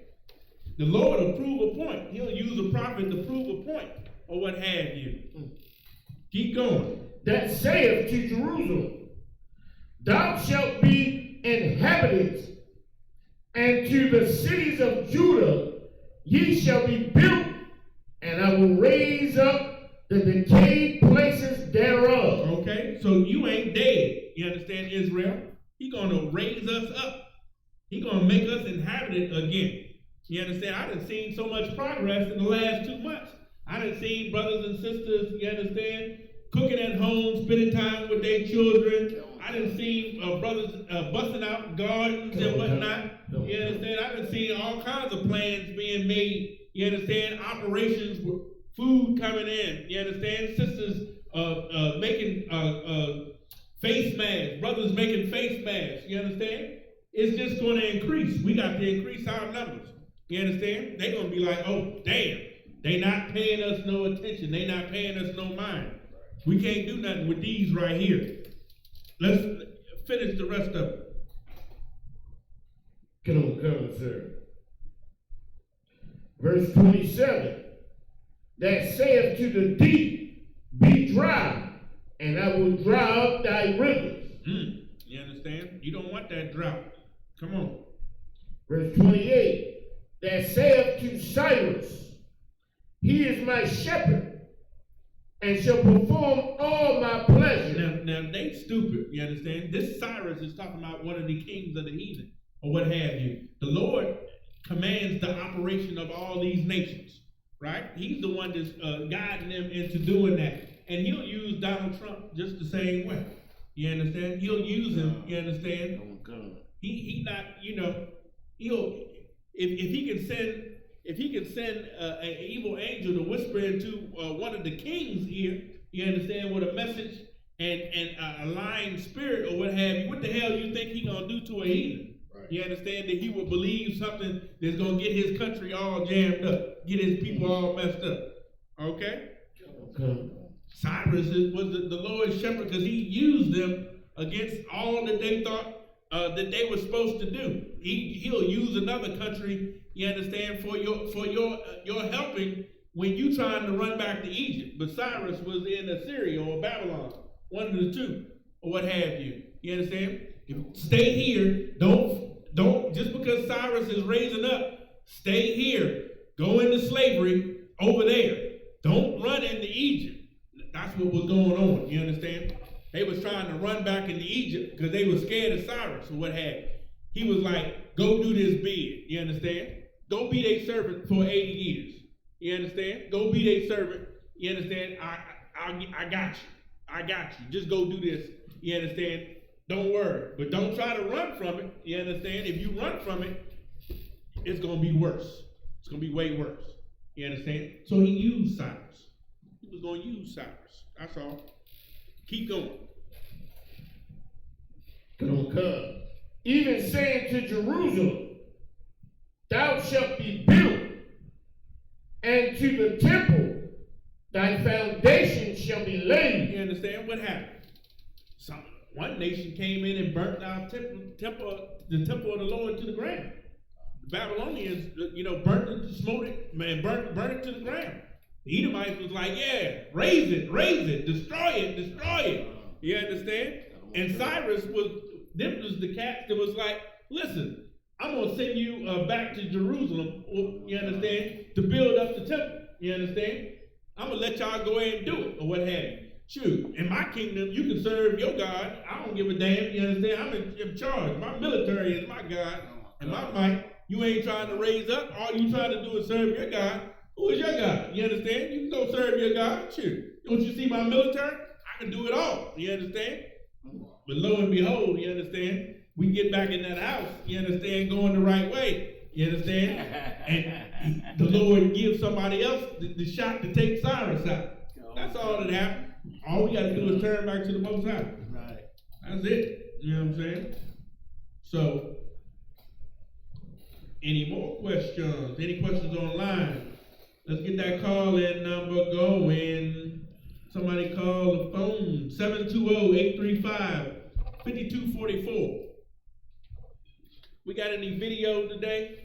The Lord will prove a point. He'll use a prophet to prove a point or what have you. Keep going. That saith to Jerusalem, thou shalt be inhabited, and to the cities of Judah ye shall be built, and I will raise up the decayed places thereof. Okay, so you ain't dead. You understand, Israel? He gonna raise us up. He gonna make us inhabited again. You understand? I done seen so much progress in the last 2 months. I done seen brothers and sisters, you understand, cooking at home, spending time with their children. I done seen brothers busting out gardens and whatnot. You understand? I done seen all kinds of plans being made. You understand? Operations with food coming in. You understand? Sisters making face masks. Brothers making face masks. You understand? It's just going to increase. We got to increase our numbers. You understand? They're going to be like, oh, damn. They not paying us no attention. They not paying us no mind. We can't do nothing with these right here. Let's finish the rest of it. Come, sir. Verse 27. That saith to the deep, be dry, and I will dry up thy rivers. You understand? You don't want that drought. Come on. Verse 28. That saith to Cyrus, he is my shepherd, and shall perform all my pleasure. Now they stupid, you understand? This Cyrus is talking about one of the kings of the heathen, or what have you. The Lord commands the operation of all these nations, right? He's the one that's guiding them into doing that. And he'll use Donald Trump just the same way. You understand? He'll use him, you understand? He not, you know, if he can send an evil angel to whisper into one of the king's ear, you understand, with a message and a lying spirit or what have you, what the hell you think he gonna do to a heathen? Right. You understand that he will believe something that's gonna get his country all jammed up, get his people all messed up. Okay? Cyrus was the Lord's shepherd because he used them against all that they thought that they were supposed to do. He'll use another country, you understand, for your helping when you trying to run back to Egypt. But Cyrus was in Assyria or Babylon, one of the two, or what have you. You understand? Stay here. Don't just because Cyrus is raising up, stay here. Go into slavery over there. Don't run into Egypt. That's what was going on. You understand? They was trying to run back into Egypt because they were scared of Cyrus or what have you. He was like, go do this bid. You understand? Go be their servant for 80 years. You understand? Go be their servant. You understand? I got you. I got you. Just go do this. You understand? Don't worry. But don't try to run from it. You understand? If you run from it, it's going to be worse. It's going to be way worse. You understand? So he used Cyrus. He was going to use Cyrus. That's all. Keep going. Come. Even saying to Jerusalem, thou shalt be built, and to the temple thy foundation shall be laid. You understand what happened? One nation came in and burnt our the temple of the Lord to the ground. The Babylonians, burnt it, smote it, and burnt it to the ground. The Edomites was like, yeah, raise it, destroy it. You understand? And Cyrus was the cat that was like, listen, I'm going to send you back to Jerusalem, you understand, to build up the temple. You understand? I'm going to let y'all go ahead and do it, or what have you. Shoot, in my kingdom, you can serve your God. I don't give a damn, you understand? I'm in charge. My military is my God, and my might. You ain't trying to raise up. All you trying to do is serve your God. Who is your God? You understand? You can go serve your God. Sure. Don't you see my military? I can do it all. You understand? But lo and behold, you understand? We get back in that house, you understand, going the right way. You understand? And the Lord gives somebody else the shot to take Cyrus out. That's all that happened. All we got to do is turn back to the Most High. Right. That's it. You know what I'm saying? So, any more questions? Any questions online? Let's get that call-in number going. Somebody call the phone, 720-835-5244. We got any video today?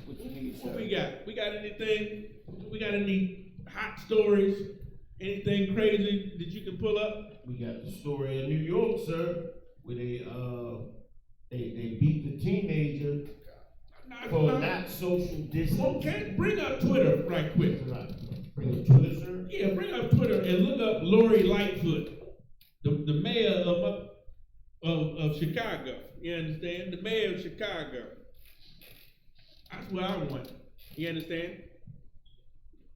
What we got? We got anything? We got any hot stories? Anything crazy that you can pull up? We got the story in New York, sir, where they beat the teenager for not social distancing. Okay, bring up Twitter right quick. Right. Bring up Twitter, sir? Yeah, bring up Twitter and look up Lori Lightfoot, the mayor of Chicago. You understand? The mayor of Chicago. That's what I want. You understand?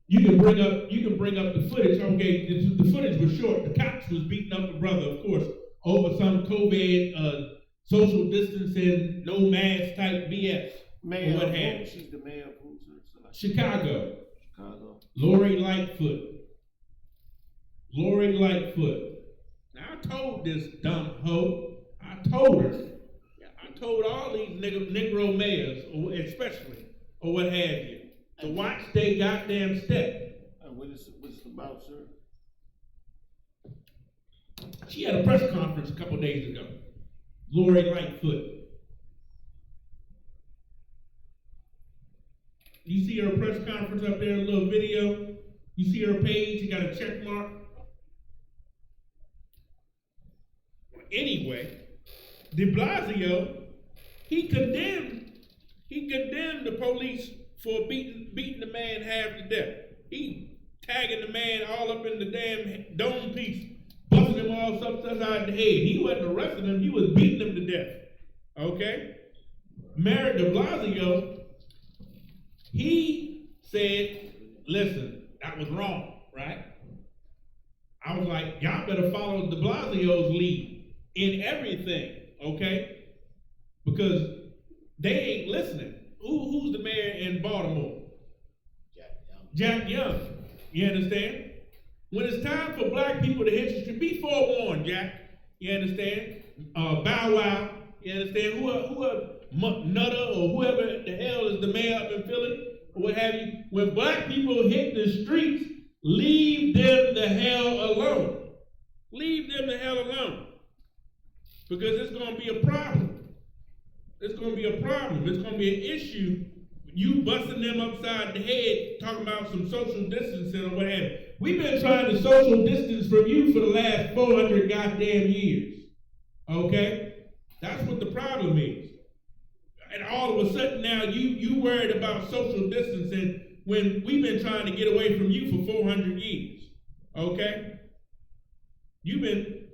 You can bring up the footage. Okay, the footage was short. The cops was beating up the brother, of course, over some COVID, social distancing, no mask type BS. Mayor or what of have who? you. She's the mayor of who, sir? Chicago. Chicago. Lori Lightfoot. Lori Lightfoot. Now I told this dumb hoe. I told her. I told all these Negro mayors, especially, or what have you, to watch they goddamn step. What is it about, sir? She had a press conference a couple days ago. Lori Lightfoot. You see her press conference up there, a little video. You see her page, you got a check mark. Anyway, de Blasio, he condemned the police for beating the man half to death. He tagging the man all up in the damn dome piece, busting him all upside the head. He wasn't arresting him, he was beating him to death. Okay? Mayor de Blasio, he said, listen, that was wrong, right? I was like, y'all better follow de Blasio's lead in everything, okay? Because they ain't listening. Who's the mayor in Baltimore? Jack Young. You understand? When it's time for black people to hit the street, be forewarned, Jack. You understand? Bow Wow. You understand? Whoever Nutter or whoever the hell is the mayor up in Philly or what have you. When black people hit the streets, leave them the hell alone. Leave them the hell alone. Because it's going to be a problem. It's going to be a problem. It's going to be an issue. You busting them upside the head, talking about some social distancing or what have you. We've been trying to social distance from you for the last 400 goddamn years. Okay? That's what the problem is. And all of a sudden now you worried about social distancing when we've been trying to get away from you for 400 years. Okay? You've been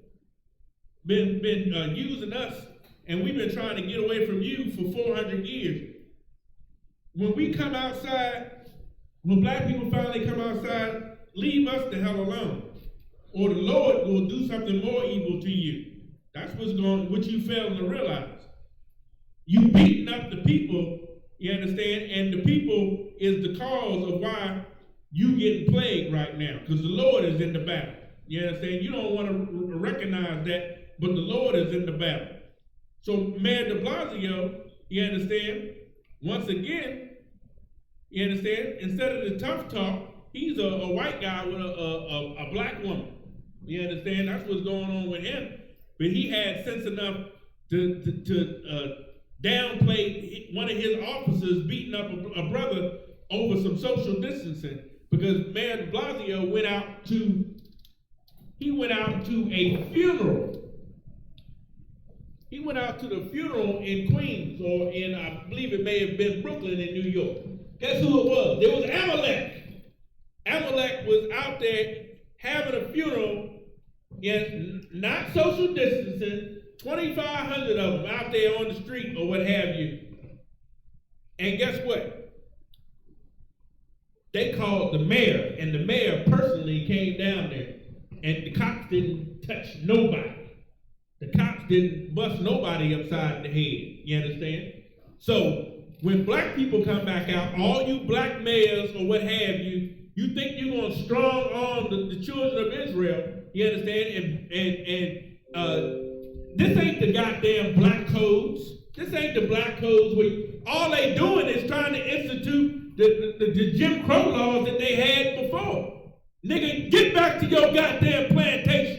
using us, and we've been trying to get away from you for 400 years. When we come outside, when black people finally come outside, leave us the hell alone, or the Lord will do something more evil to you. That's what you fail to realize. You beating up the people, you understand, and the people is the cause of why you getting plagued right now, because the Lord is in the battle. You understand? You don't want to recognize that, but the Lord is in the battle. So Mayor de Blasio, you understand, once again, you understand, instead of the tough talk, he's a white guy with a black woman. You understand? That's what's going on with him. But he had sense enough to downplay one of his officers beating up a brother over some social distancing, because Mayor de Blasio went out to a funeral. He went out to the funeral in Queens, or in, I believe it may have been Brooklyn in New York. Guess who it was? It was Amalek. Amalek was out there having a funeral, not social distancing, 2,500 of them out there on the street or what have you. And guess what? they called the mayor, and the mayor personally came down there, and the cops didn't touch nobody. The cops didn't bust nobody upside the head, you understand? So when black people come back out, all you black mayors or what have you, you think you're going to strong arm the children of Israel, you understand? And this ain't the goddamn black codes. This ain't the black codes where all they doing is trying to institute the Jim Crow laws that they had before. Nigga, get back to your goddamn plantation.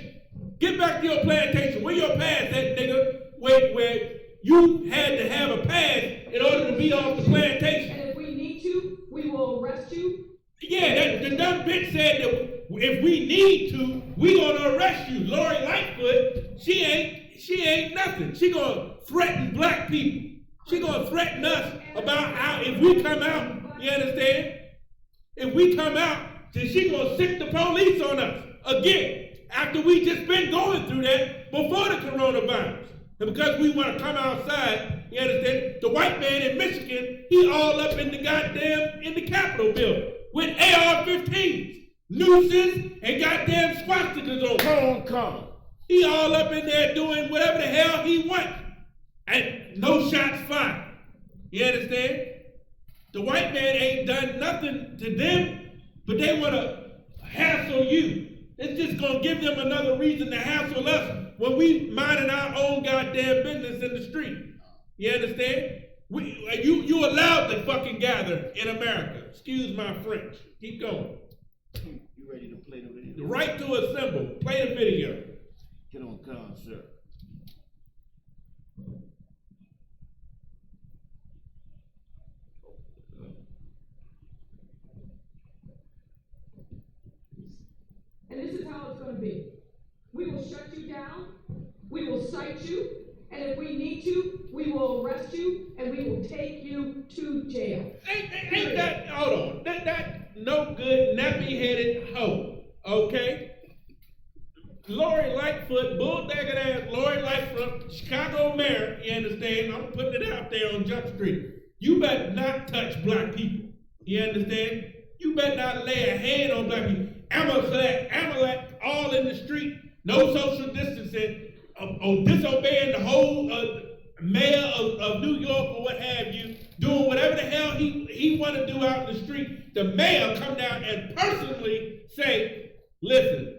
Get back to your plantation. Where your pass at, nigga? Where you had to have a pass in order to be off the plantation. And if we need to, we will arrest you. Yeah, the dumb bitch said that if we need to, we gonna arrest you. Lori Lightfoot, she ain't nothing. She gonna threaten black people. She gonna threaten us about how if we come out, you understand? If we come out, then she gonna sick the police on us again. After we just been going through that before the coronavirus. And because we want to come outside, you understand? The white man in Michigan, he all up in the Capitol building with AR-15s, nooses, and goddamn swastikas on. Come. He all up in there doing whatever the hell he wants. And no shots fired. You understand? The white man ain't done nothing to them, but they want to hassle you. It's just going to give them another reason to hassle us when we minding our own goddamn business in the street. You understand? You allowed to fucking gather in America. Excuse my French. Keep going. You ready to play the video? The right to assemble. Play the video. Get on con, sir. And this is how it's going to be. We will shut you down. We will cite you. And if we need to, we will arrest you and we will take you to jail. Ain't that, hold on, that no good, nappy-headed hoe, okay? Lori Lightfoot, bull-dagged ass Lori Lightfoot, Chicago mayor, you understand? I'm putting it out there on Jump Street. You better not touch black people, you understand? You better not lay a hand on black people. Amalek, all in the street, no social distancing, disobeying the whole mayor of New York or what have you, doing whatever the hell he want to do out in the street. The mayor come down and personally say, listen,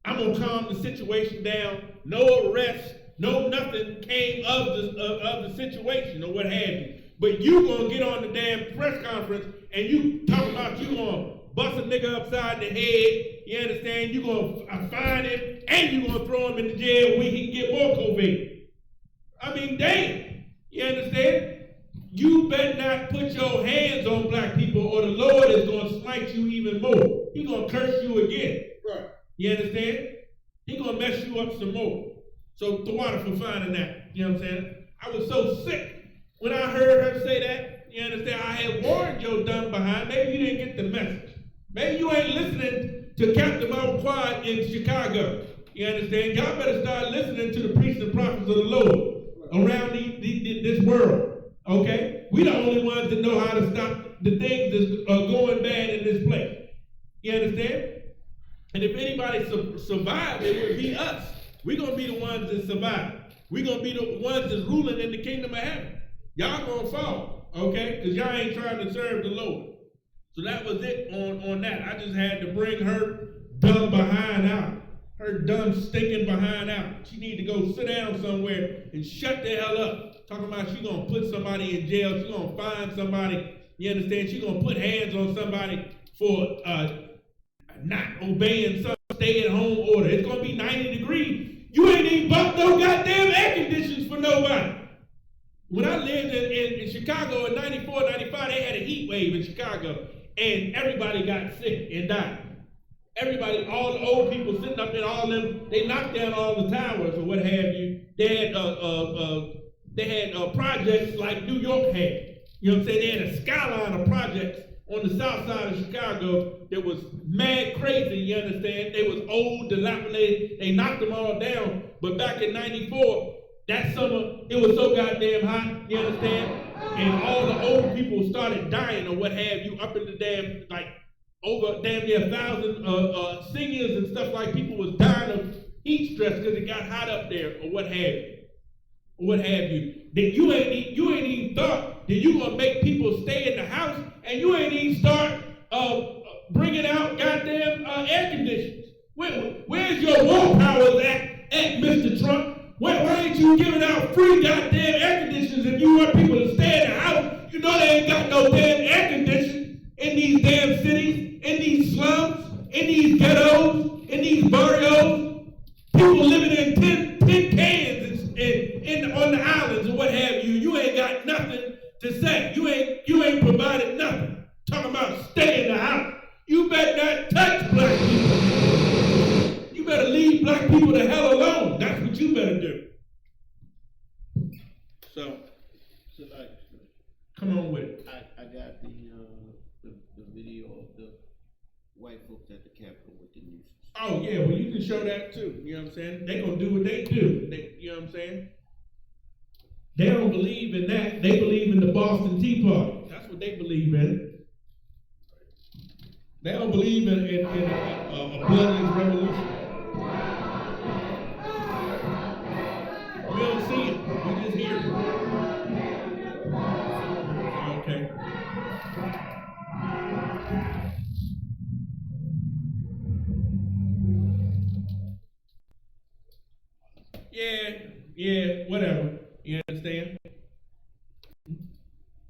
I'm going to calm the situation down, no arrests, no nothing came of the situation or what have you. But you going to get on the damn press conference and you talk about you going to bust a nigga upside the head, you understand? You going to fine him, and you going to throw him in the jail where he can get more COVID. I mean, damn, you understand? You better not put your hands on black people or the Lord is going to smite you even more. He going to curse you again. Right. You understand? He going to mess you up some more. So, Tawada for finding that, you know what I'm saying? I was so sick when I heard her say that, you understand? I had warned your dumb behind. Maybe you didn't get the message. Maybe you ain't listening to Captain Mount Quad in Chicago. You understand? Y'all better start listening to the priests and prophets of the Lord around this world. Okay? We the only ones that know how to stop the things that's going bad in this place. You understand? And if anybody survived, it would be us. We're going to be the ones that survive. We're going to be the ones that's ruling in the kingdom of heaven. Y'all going to fall. Okay? Because y'all ain't trying to serve the Lord. So that was it on that. I just had to bring her dumb behind out. Her dumb stinking behind out. She need to go sit down somewhere and shut the hell up. Talking about she gonna put somebody in jail. She gonna find somebody. You understand? She gonna put hands on somebody for not obeying some stay-at-home order. It's gonna be 90 degrees. You ain't even bought no goddamn air conditions for nobody. When I lived in Chicago in 94, 95, they had a heat wave in Chicago. And everybody got sick and died. Everybody, all the old people sitting up in all them, they knocked down all the towers or what have you. They had projects like New York had. You know what I'm saying? They had a skyline of projects on the south side of Chicago that was mad crazy, you understand? They was old, dilapidated. They knocked them all down. But back in 94, that summer, it was so goddamn hot, you understand? and all the old people started dying or what have you, up in the damn, like, over damn near 1,000 seniors and stuff, like people was dying of heat stress because it got hot up there or what have you. What have you? Then you ain't even thought that you gonna make people stay in the house, and you ain't even start bringing out goddamn air conditioners. Where's your war powers at Mr. Trump? Why ain't you giving out free goddamn air conditioners if you want people to stay in the house? You know they ain't got no damn air conditioners in these damn cities, in these slums, in these ghettos, in these barrios. People living in tin cans on the islands or what have you. You ain't got nothing to say. You ain't provided nothing. Talking about stay in the house. You better not touch black people. You better leave black people the hell alone. That's what you better do. So like, come on with it. I got the video of the white folks at the Capitol with the news. Oh yeah, well you can show that too. You know what I'm saying? They gonna do what they do. You know what I'm saying? They don't believe in that. They believe in the Boston Tea Party. That's what they believe in. They don't believe in a bloodless revolution. We don't see it. We just hear it. Okay. Yeah, whatever. You understand?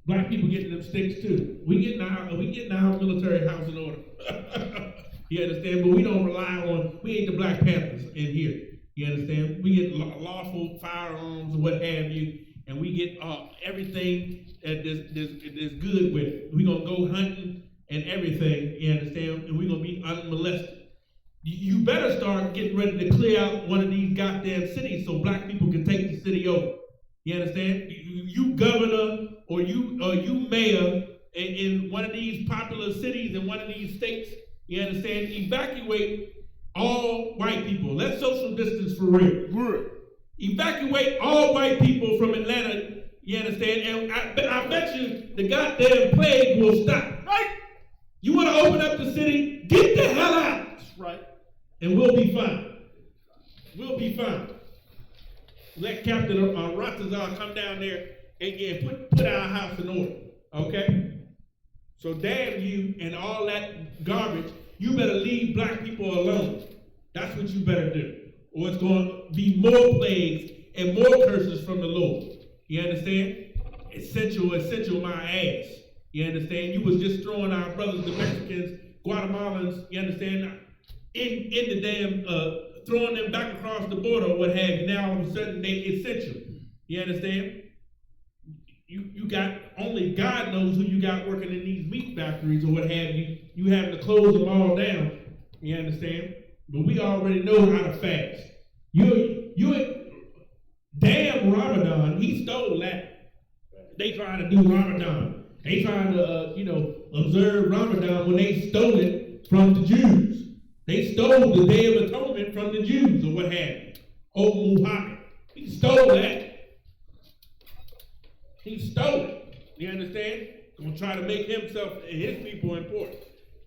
Black people getting them sticks too. We getting our military house in order. You understand? But we don't rely on, we ain't the Black Panthers in here. You understand? We get lawful firearms or what have you, and we get everything that's good with it. We gonna go hunting and everything, you understand? And we gonna be unmolested. You better start getting ready to clear out one of these goddamn cities so black people can take the city over. You understand? You governor or you mayor in one of these popular cities in one of these states, you understand? Evacuate all white people. Let's social distance for real. Evacuate all white people from Atlanta, you understand? And I bet you the goddamn plague will stop. Right? You want to open up the city? Get the hell out. That's right. And we'll be fine. We'll be fine. Let Captain Ratazar come down there and put our house in order. Okay? So damn you and all that garbage. You better leave black people alone. That's what you better do. Or it's going to be more plagues and more curses from the Lord. You understand? Essential my ass. You understand? You was just throwing our brothers, the Mexicans, Guatemalans, you understand? In the damn, throwing them back across the border or what have you. Now all of a sudden they essential. You understand? You got, only God knows who you got working in these meat factories or what have you. You having to close them all down. You understand? But we already know how to fast. Damn Ramadan, he stole that. They trying to do Ramadan. They trying to, observe Ramadan when they stole it from the Jews. They stole the Day of Atonement from the Jews or what have you. Old Muhammad. He stole that. He stole it. You understand? Gonna try to make himself and his people important.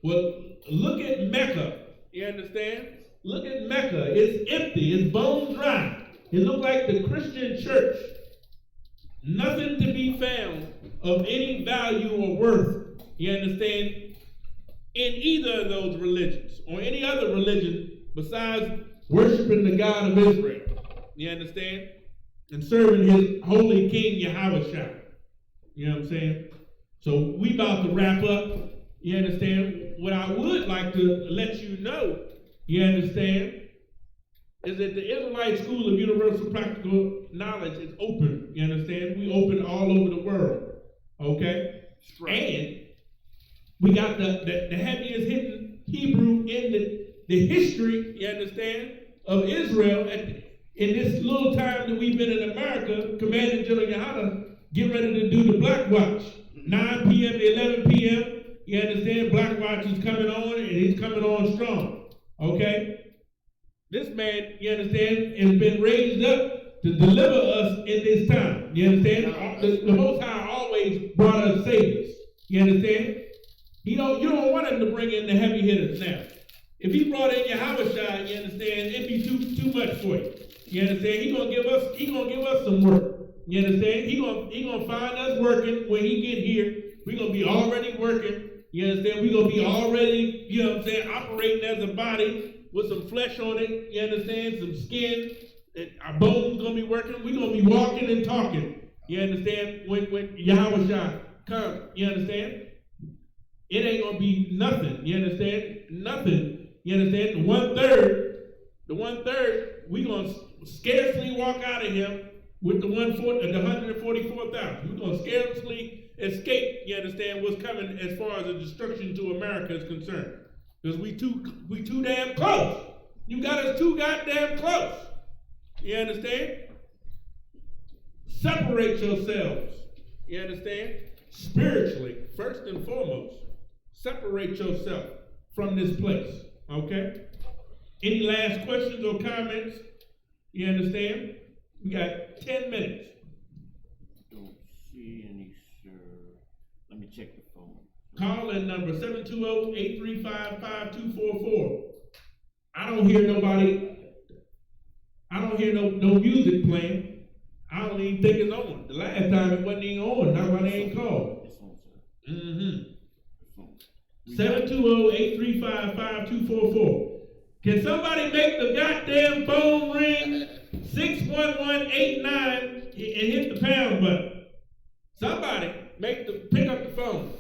Well, look at Mecca. You understand? Look at Mecca. It's empty. It's bone dry. It looks like the Christian church. Nothing to be found of any value or worth. You understand? In either of those religions or any other religion besides worshiping the God of Israel. You understand? And serving his holy king Yahweh. You know what I'm saying? So we about to wrap up. You understand? What I would like to let you know, you understand, is that the Israelite School of Universal Practical Knowledge is open. You understand? We open all over the world. Okay? And we got the heaviest hitting Hebrew in the history, you understand, of Israel. In this little time that we've been in America, Commanding General Yahana get ready to do the Black Watch. 9 p.m. to 11 p.m., you understand, Black Watch is coming on, and he's coming on strong. Okay? This man, you understand, has been raised up to deliver us in this time. You understand? The Most High always brought us saviors. You understand? You don't want him to bring in the heavy hitters now. If he brought in Yahushua, you understand, it'd be too much for you. You understand? He gonna give us some work. You understand? He gonna find us working when he get here. We gonna be already working. You understand? We gonna be already, you know what I'm saying, operating as a body with some flesh on it. You understand? Some skin. Our bones gonna be working. We gonna be walking and talking. You understand? When Yahushua comes, you understand? It ain't gonna be nothing. You understand? Nothing. You understand? The one third, we gonna scarcely walk out of here with the 144,000. We're gonna scarcely escape. You understand what's coming as far as the destruction to America is concerned? Because we too damn close. You got us too goddamn close. You understand? Separate yourselves. You understand? Spiritually, first and foremost. Separate yourself from this place. Okay? Any last questions or comments? You understand? We got 10 minutes. Don't see any, sir. Let me check the phone. Call in number 720-835-5244. I don't hear nobody. I don't hear no music playing. I don't even think it's on. The last time it wasn't even on. That's why they ain't called. It's on, sir. Mm-hmm. It's on. 720-835-5244. Can somebody make the goddamn phone ring? 61189 and hit the pound button. Somebody pick up the phone.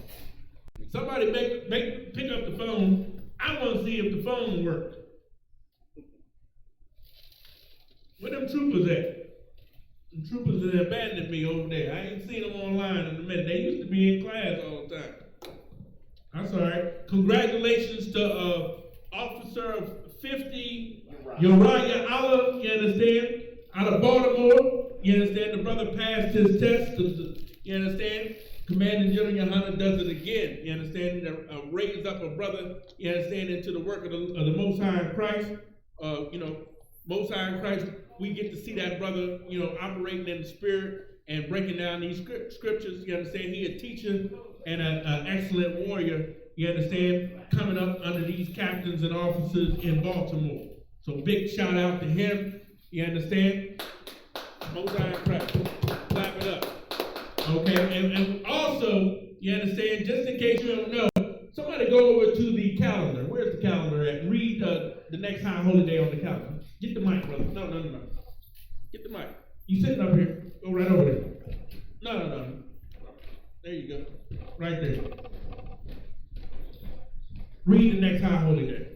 Somebody pick up the phone. I want to see if the phone works. Where them troopers at? The troopers that abandoned me over there. I ain't seen them online in a minute. They used to be in class all the time. That's all right. Congratulations to Officer of 50, Uriah Allah, you understand? Out of Baltimore, you understand? The brother passed his test, you understand? Commanding General Yohana does it again, you understand? Raise up a brother, you understand, into the work of the Most High in Christ. Most High in Christ, we get to see that brother, operating in the spirit and breaking down these scriptures, you understand? He a teacher and an excellent warrior, you understand, coming up under these captains and officers in Baltimore. So big shout out to him, you understand? Most High in Christ, clap it up. Okay, and also, you understand, just in case you don't know, somebody go over to the calendar. Where's the calendar at? And read the next high holy day on the calendar. Get the mic, brother. No. Get the mic. You sitting up here. Go right over there. No. There you go. Right there. Read the next high holy day.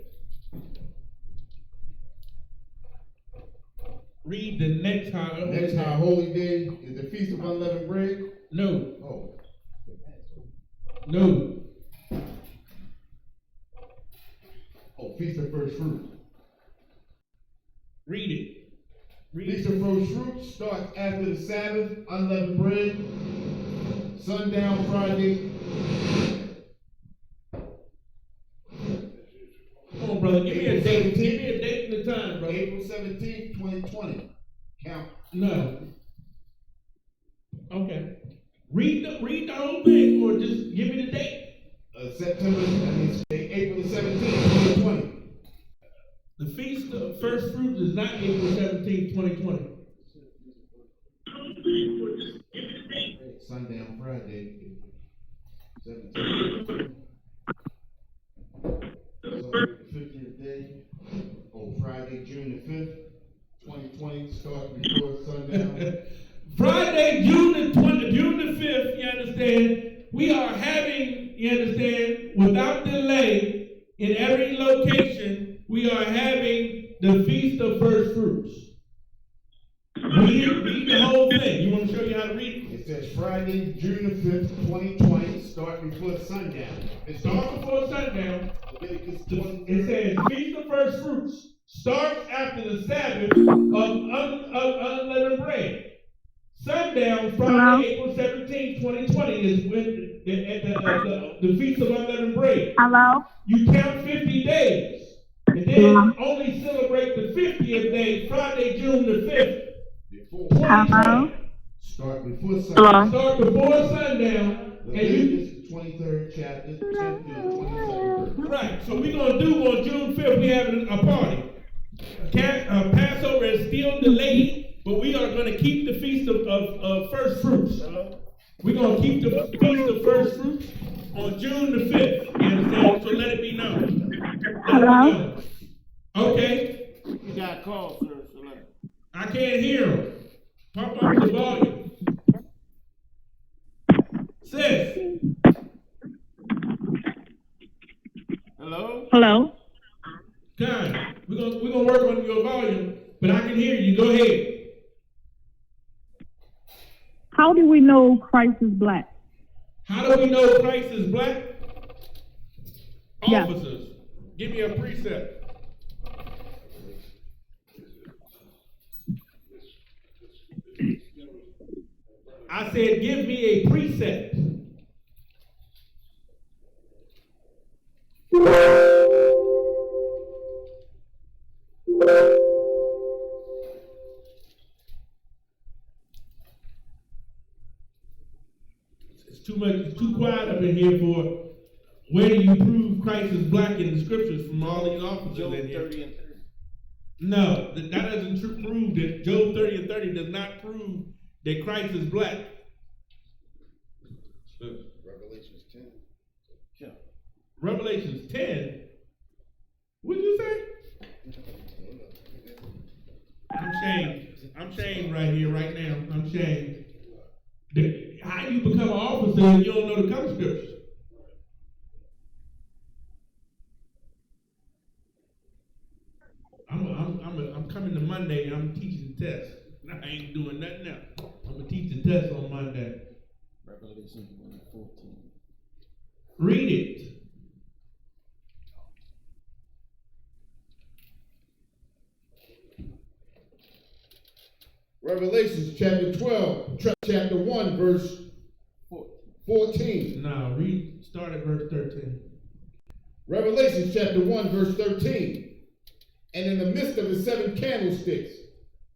Read the next high holy day. Next high holy day is the Feast of Unleavened Bread? No. Oh. No. Oh, Feast of First Fruits. Read it. Feast of First Fruits starts after the Sabbath, unleavened bread, sundown Friday. Come on, brother. Give me a date. Give me a date and the time, brother. April 17th, 2020. Count. No. Okay. Read the whole thing, or just give me the date. April 17th, 2020. The Feast of First Fruits is not April 17th, 2020. Sundown Friday. 17th. So the 50th day. Oh, Friday, June the 5th, 2020. Start before sundown. Friday, June the 5th, you understand, we are having, you understand, without delay, in every location, we are having the Feast of First Fruits. Read the whole thing. You want to show you how to read it? It says Friday, June the 5th, 2020, start before sundown. It starts before sundown. Leviticus It says Feast of First Fruits starts after the Sabbath of unleavened bread. Sundown, Friday, April 17, 2020 is when the Feast of Unleavened Bread. Hello? You count 50 days, and then only celebrate the 50th day, Friday, June the 5th. 2020. Start before sundown. Hello? Start before sundown. And you, Leviticus 23rd chapter, 10 through the 22nd verse. right, so we're going to do on June 5th, we having a party. Passover is still delayed, but we are going to keep the Feast of First Fruits. We're going to keep the Feast of First Fruits on June the 5th. You understand? So let it be known. Hello? Okay. You got a call, sir. I can't hear him. Pump up the volume. Sis. Hello? Hello? Con, we're gonna work on your volume, but I can hear you. Go ahead. How do we know Christ is black? How do we know Christ is black? Yeah. Officers, give me a precept. I said, give me a precept. It's too much, it's too quiet up in here for where do you prove Christ is black in the scriptures from all these officers in here? 30 and 30. No, that doesn't prove that. Job 30 and 30 does not prove that Christ is black. Revelations 10. Yeah. Revelations 10? What did you say? I'm shamed. I'm shamed right here, right now. I'm shamed. How you become an officer and you don't know the color scriptures? I'm coming to Monday and I'm teaching the test. I ain't doing nothing else. I'm gonna teach the test on Monday. Revelation 1:14. Read it. Revelations chapter 12, chapter 1, verse 14. No, start at verse 13. Revelation chapter 1, verse 13. And in the midst of the 7 candlesticks,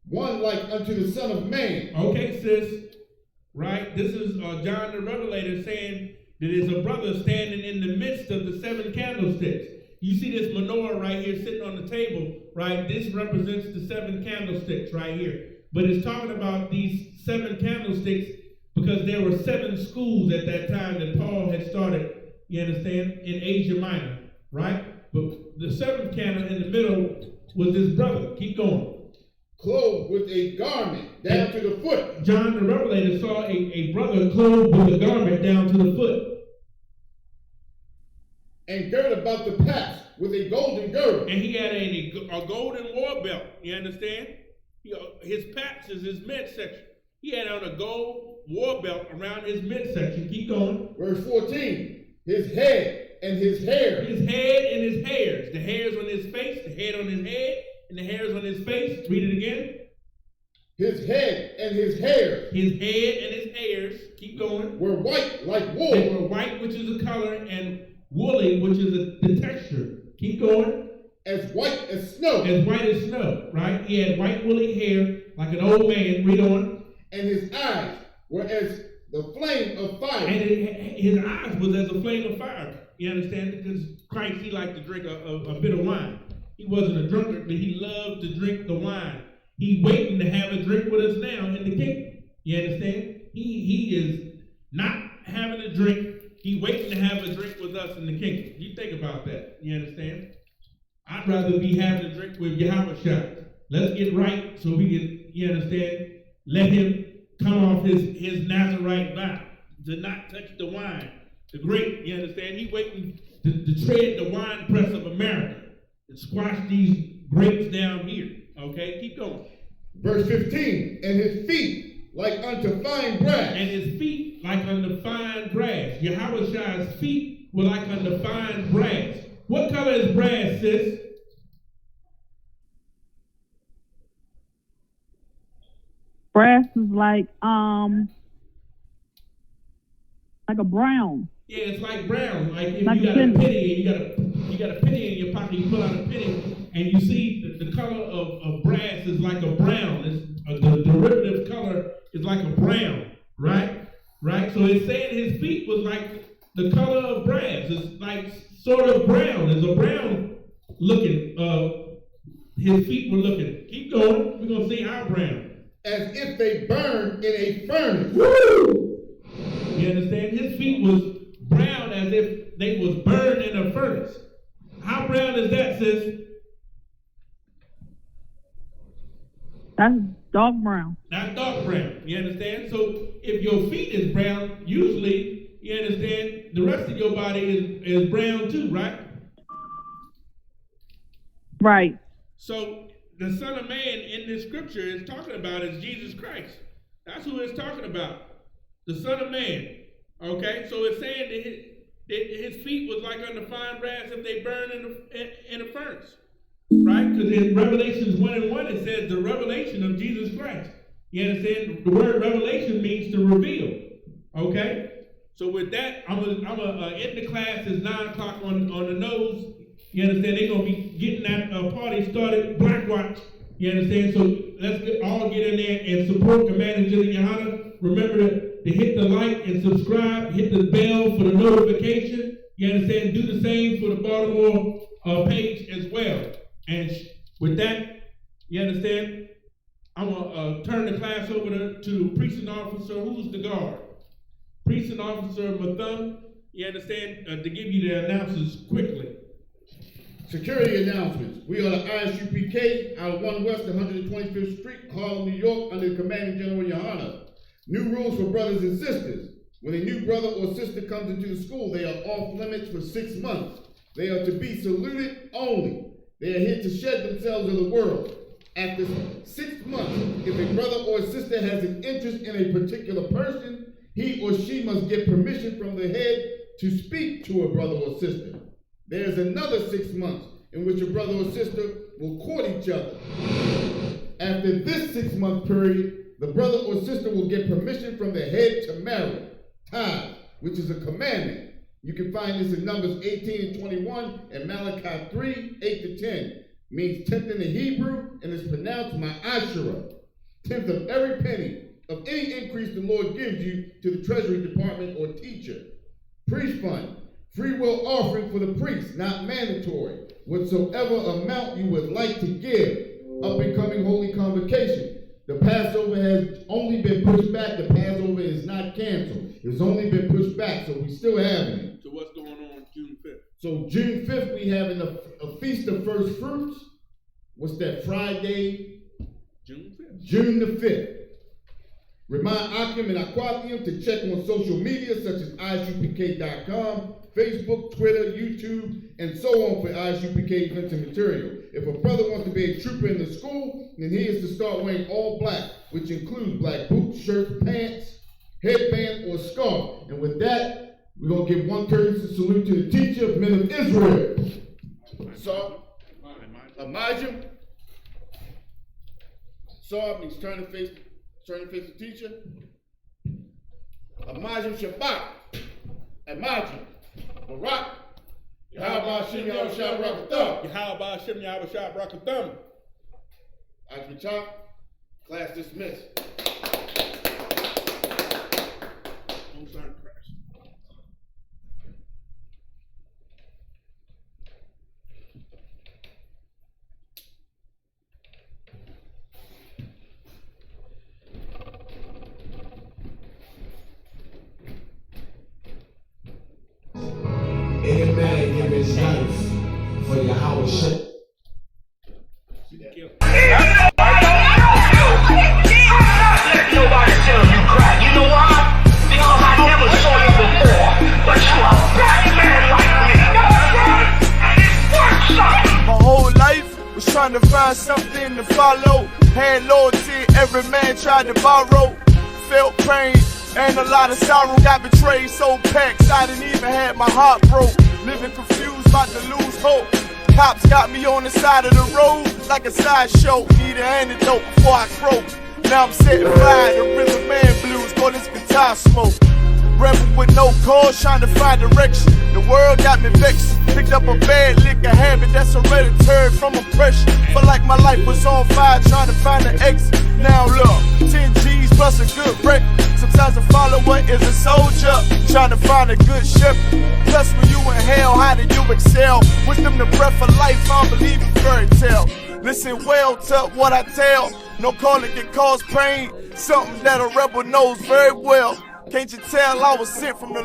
one like unto the Son of Man. Okay, sis. Right? This is John the Revelator saying that there's a brother standing in the midst of the 7 candlesticks. You see this menorah right here sitting on the table, right? This represents the 7 candlesticks right here. But it's talking about these 7 candlesticks because there were 7 schools at that time that Paul had started, you understand, in Asia Minor, right? But the 7th candle in the middle was this brother. Keep going. Clothed with a garment down to the foot. John the Revelator saw a brother clothed with a garment down to the foot. And girt about the paps with a golden girdle. And he had a golden war belt. You understand? His paps is his midsection. He had on a gold war belt around his midsection. Keep going. Verse 14. His head and his hair. His head and his hairs. The hairs on his face, the head on his head, and the hairs on his face. Read it again. His head and his hair. His head and his hairs. Keep going. Were white like wool. They were white, which is a color, and woolly, which is the texture. Keep going. As white as snow. As white as snow, right? He had white woolly hair like an old man. Read on. And his eyes were as the flame of fire. And his eyes was as a flame of fire. You understand? Because Christ, he liked to drink a bit of wine. He wasn't a drunkard, but he loved to drink the wine. He's waiting to have a drink with us now in the kingdom. You understand? He is not having a drink. He's waiting to have a drink with us in the kingdom. You think about that. You understand? I'd rather be having a drink with Yahweh. Let's get right so we can, you understand, let him come off his Nazarite vow to not touch the wine, the grape, you understand? He waiting to tread the wine press of America and squash these grapes down here, okay? Keep going. Verse 15, and his feet like unto fine brass. And his feet like unto fine brass. Yahweh's feet were like unto fine brass. What color is brass, sis? Brass is like a brown. Yeah, it's like brown. Like if like you got a penny and you got a penny in your pocket, you pull out a penny and you see the color of brass is like a brown. It's the derivative color is like a brown, right? Right? So it's saying his feet was like the color of brass. It's like sort of brown. It's a brown looking, his feet were looking. Keep going. We're going to see how brown. As if they burned in a furnace. Woo! You understand? His feet was brown as if they was burned in a furnace. How brown is that, sis? That's dark brown. That's dark brown. You understand? So if your feet is brown, usually, you understand, the rest of your body is brown too, right? Right. So the Son of Man in this scripture is talking about is Jesus Christ. That's who it's talking about. The Son of Man. Okay? So it's saying that his feet was like unto fine brass if they burn in a furnace. Right? Because in Revelations 1:1 it says the revelation of Jesus Christ. You understand? The word revelation means to reveal. Okay? So with that, I'm gonna end the class. It's 9 o'clock on the nose. You understand? They're gonna be getting that party started. Black Watch. You understand? So let's all get in there and support Commander Jillian Johanna. Remember to hit the like and subscribe. Hit the bell for the notification. You understand? Do the same for the Baltimore page as well. And with that, you understand? I'm gonna turn the class over to Precinct Officer. Who's the guard? Precinct Officer Mathum. You understand? To give you the announcements quickly. Security announcements. We are the ISUPK out of 1 West 125th Street, Harlem, New York, under the Commanding General Johanna. New rules for brothers and sisters. When a new brother or sister comes into the school, they are off limits for 6 months. They are to be saluted only. They are here to shed themselves of the world. After 6 months, if a brother or sister has an interest in a particular person, he or she must get permission from the head to speak to a brother or sister. There's another 6 months in which a brother or sister will court each other. After this 6-month period, the brother or sister will get permission from the head to marry, tithe, which is a commandment. You can find this in Numbers 18 and 21 and Malachi 3, 8 to 10. Means 10th in the Hebrew and is pronounced ma'ashera. 10th of every penny of any increase the Lord gives you to the Treasury Department or teacher. Priest fund. Free will offering for the priest, not mandatory. Whatsoever amount you would like to give. Up and coming holy convocation. The Passover has only been pushed back. The Passover is not canceled. It's only been pushed back, so we still having it. So what's going on June 5th? So June 5th, we having a Feast of First Fruits. What's that, Friday? June 5th. June the 5th. Remind Akim and Aquatium to check on social media such as ISUPK.com, Facebook, Twitter, YouTube, and so on for ISUPK events and material. If a brother wants to be a trooper in the school, then he is to start wearing all black, which includes black boots, shirts, pants, headband, or scarf. And with that, we're going to give one courtesy salute to the teacher of men of Israel. So, Elijah. So means turn to face the teacher. Amajim Shabbat. Amajim. Barak. Yahweh Hashem Yahweh Shah Rakatham. Yahweh Hashem Yahweh Shah Rakatham. Ajmachak. Class dismissed. Don't sign crash. Any man give his life for Yahweh Shah. Nobody tell you crack. You know why? Because I never saw you before. But you a black man like me. And it works, son. My whole life was trying to find something to follow. Had loyalty, every man tried to borrow. Felt pain and a lot of sorrow. Got betrayed, sold packs, I didn't even have my heart broke. Living confused, about to lose hope. Cops got me on the side of the road like a sideshow. Need an antidote before I croak. Now I'm setting fire to rhythm man blues, call this guitar smoke. Rebel with no cause, trying to find direction. The world got me vexed. Picked up a bad liquor habit that's hereditary from oppression. Felt like my life was on fire, trying to find an exit. Now look, 10 G's plus a good wreck. Sometimes a follower is a soldier trying to find a good shepherd. Plus when you in hell, how do you excel? Wisdom the breath of life, I don't believe in fairy tale. Listen well to what I tell. No calling can cause pain. Something that a rebel knows very well. Can't you tell I was sent from the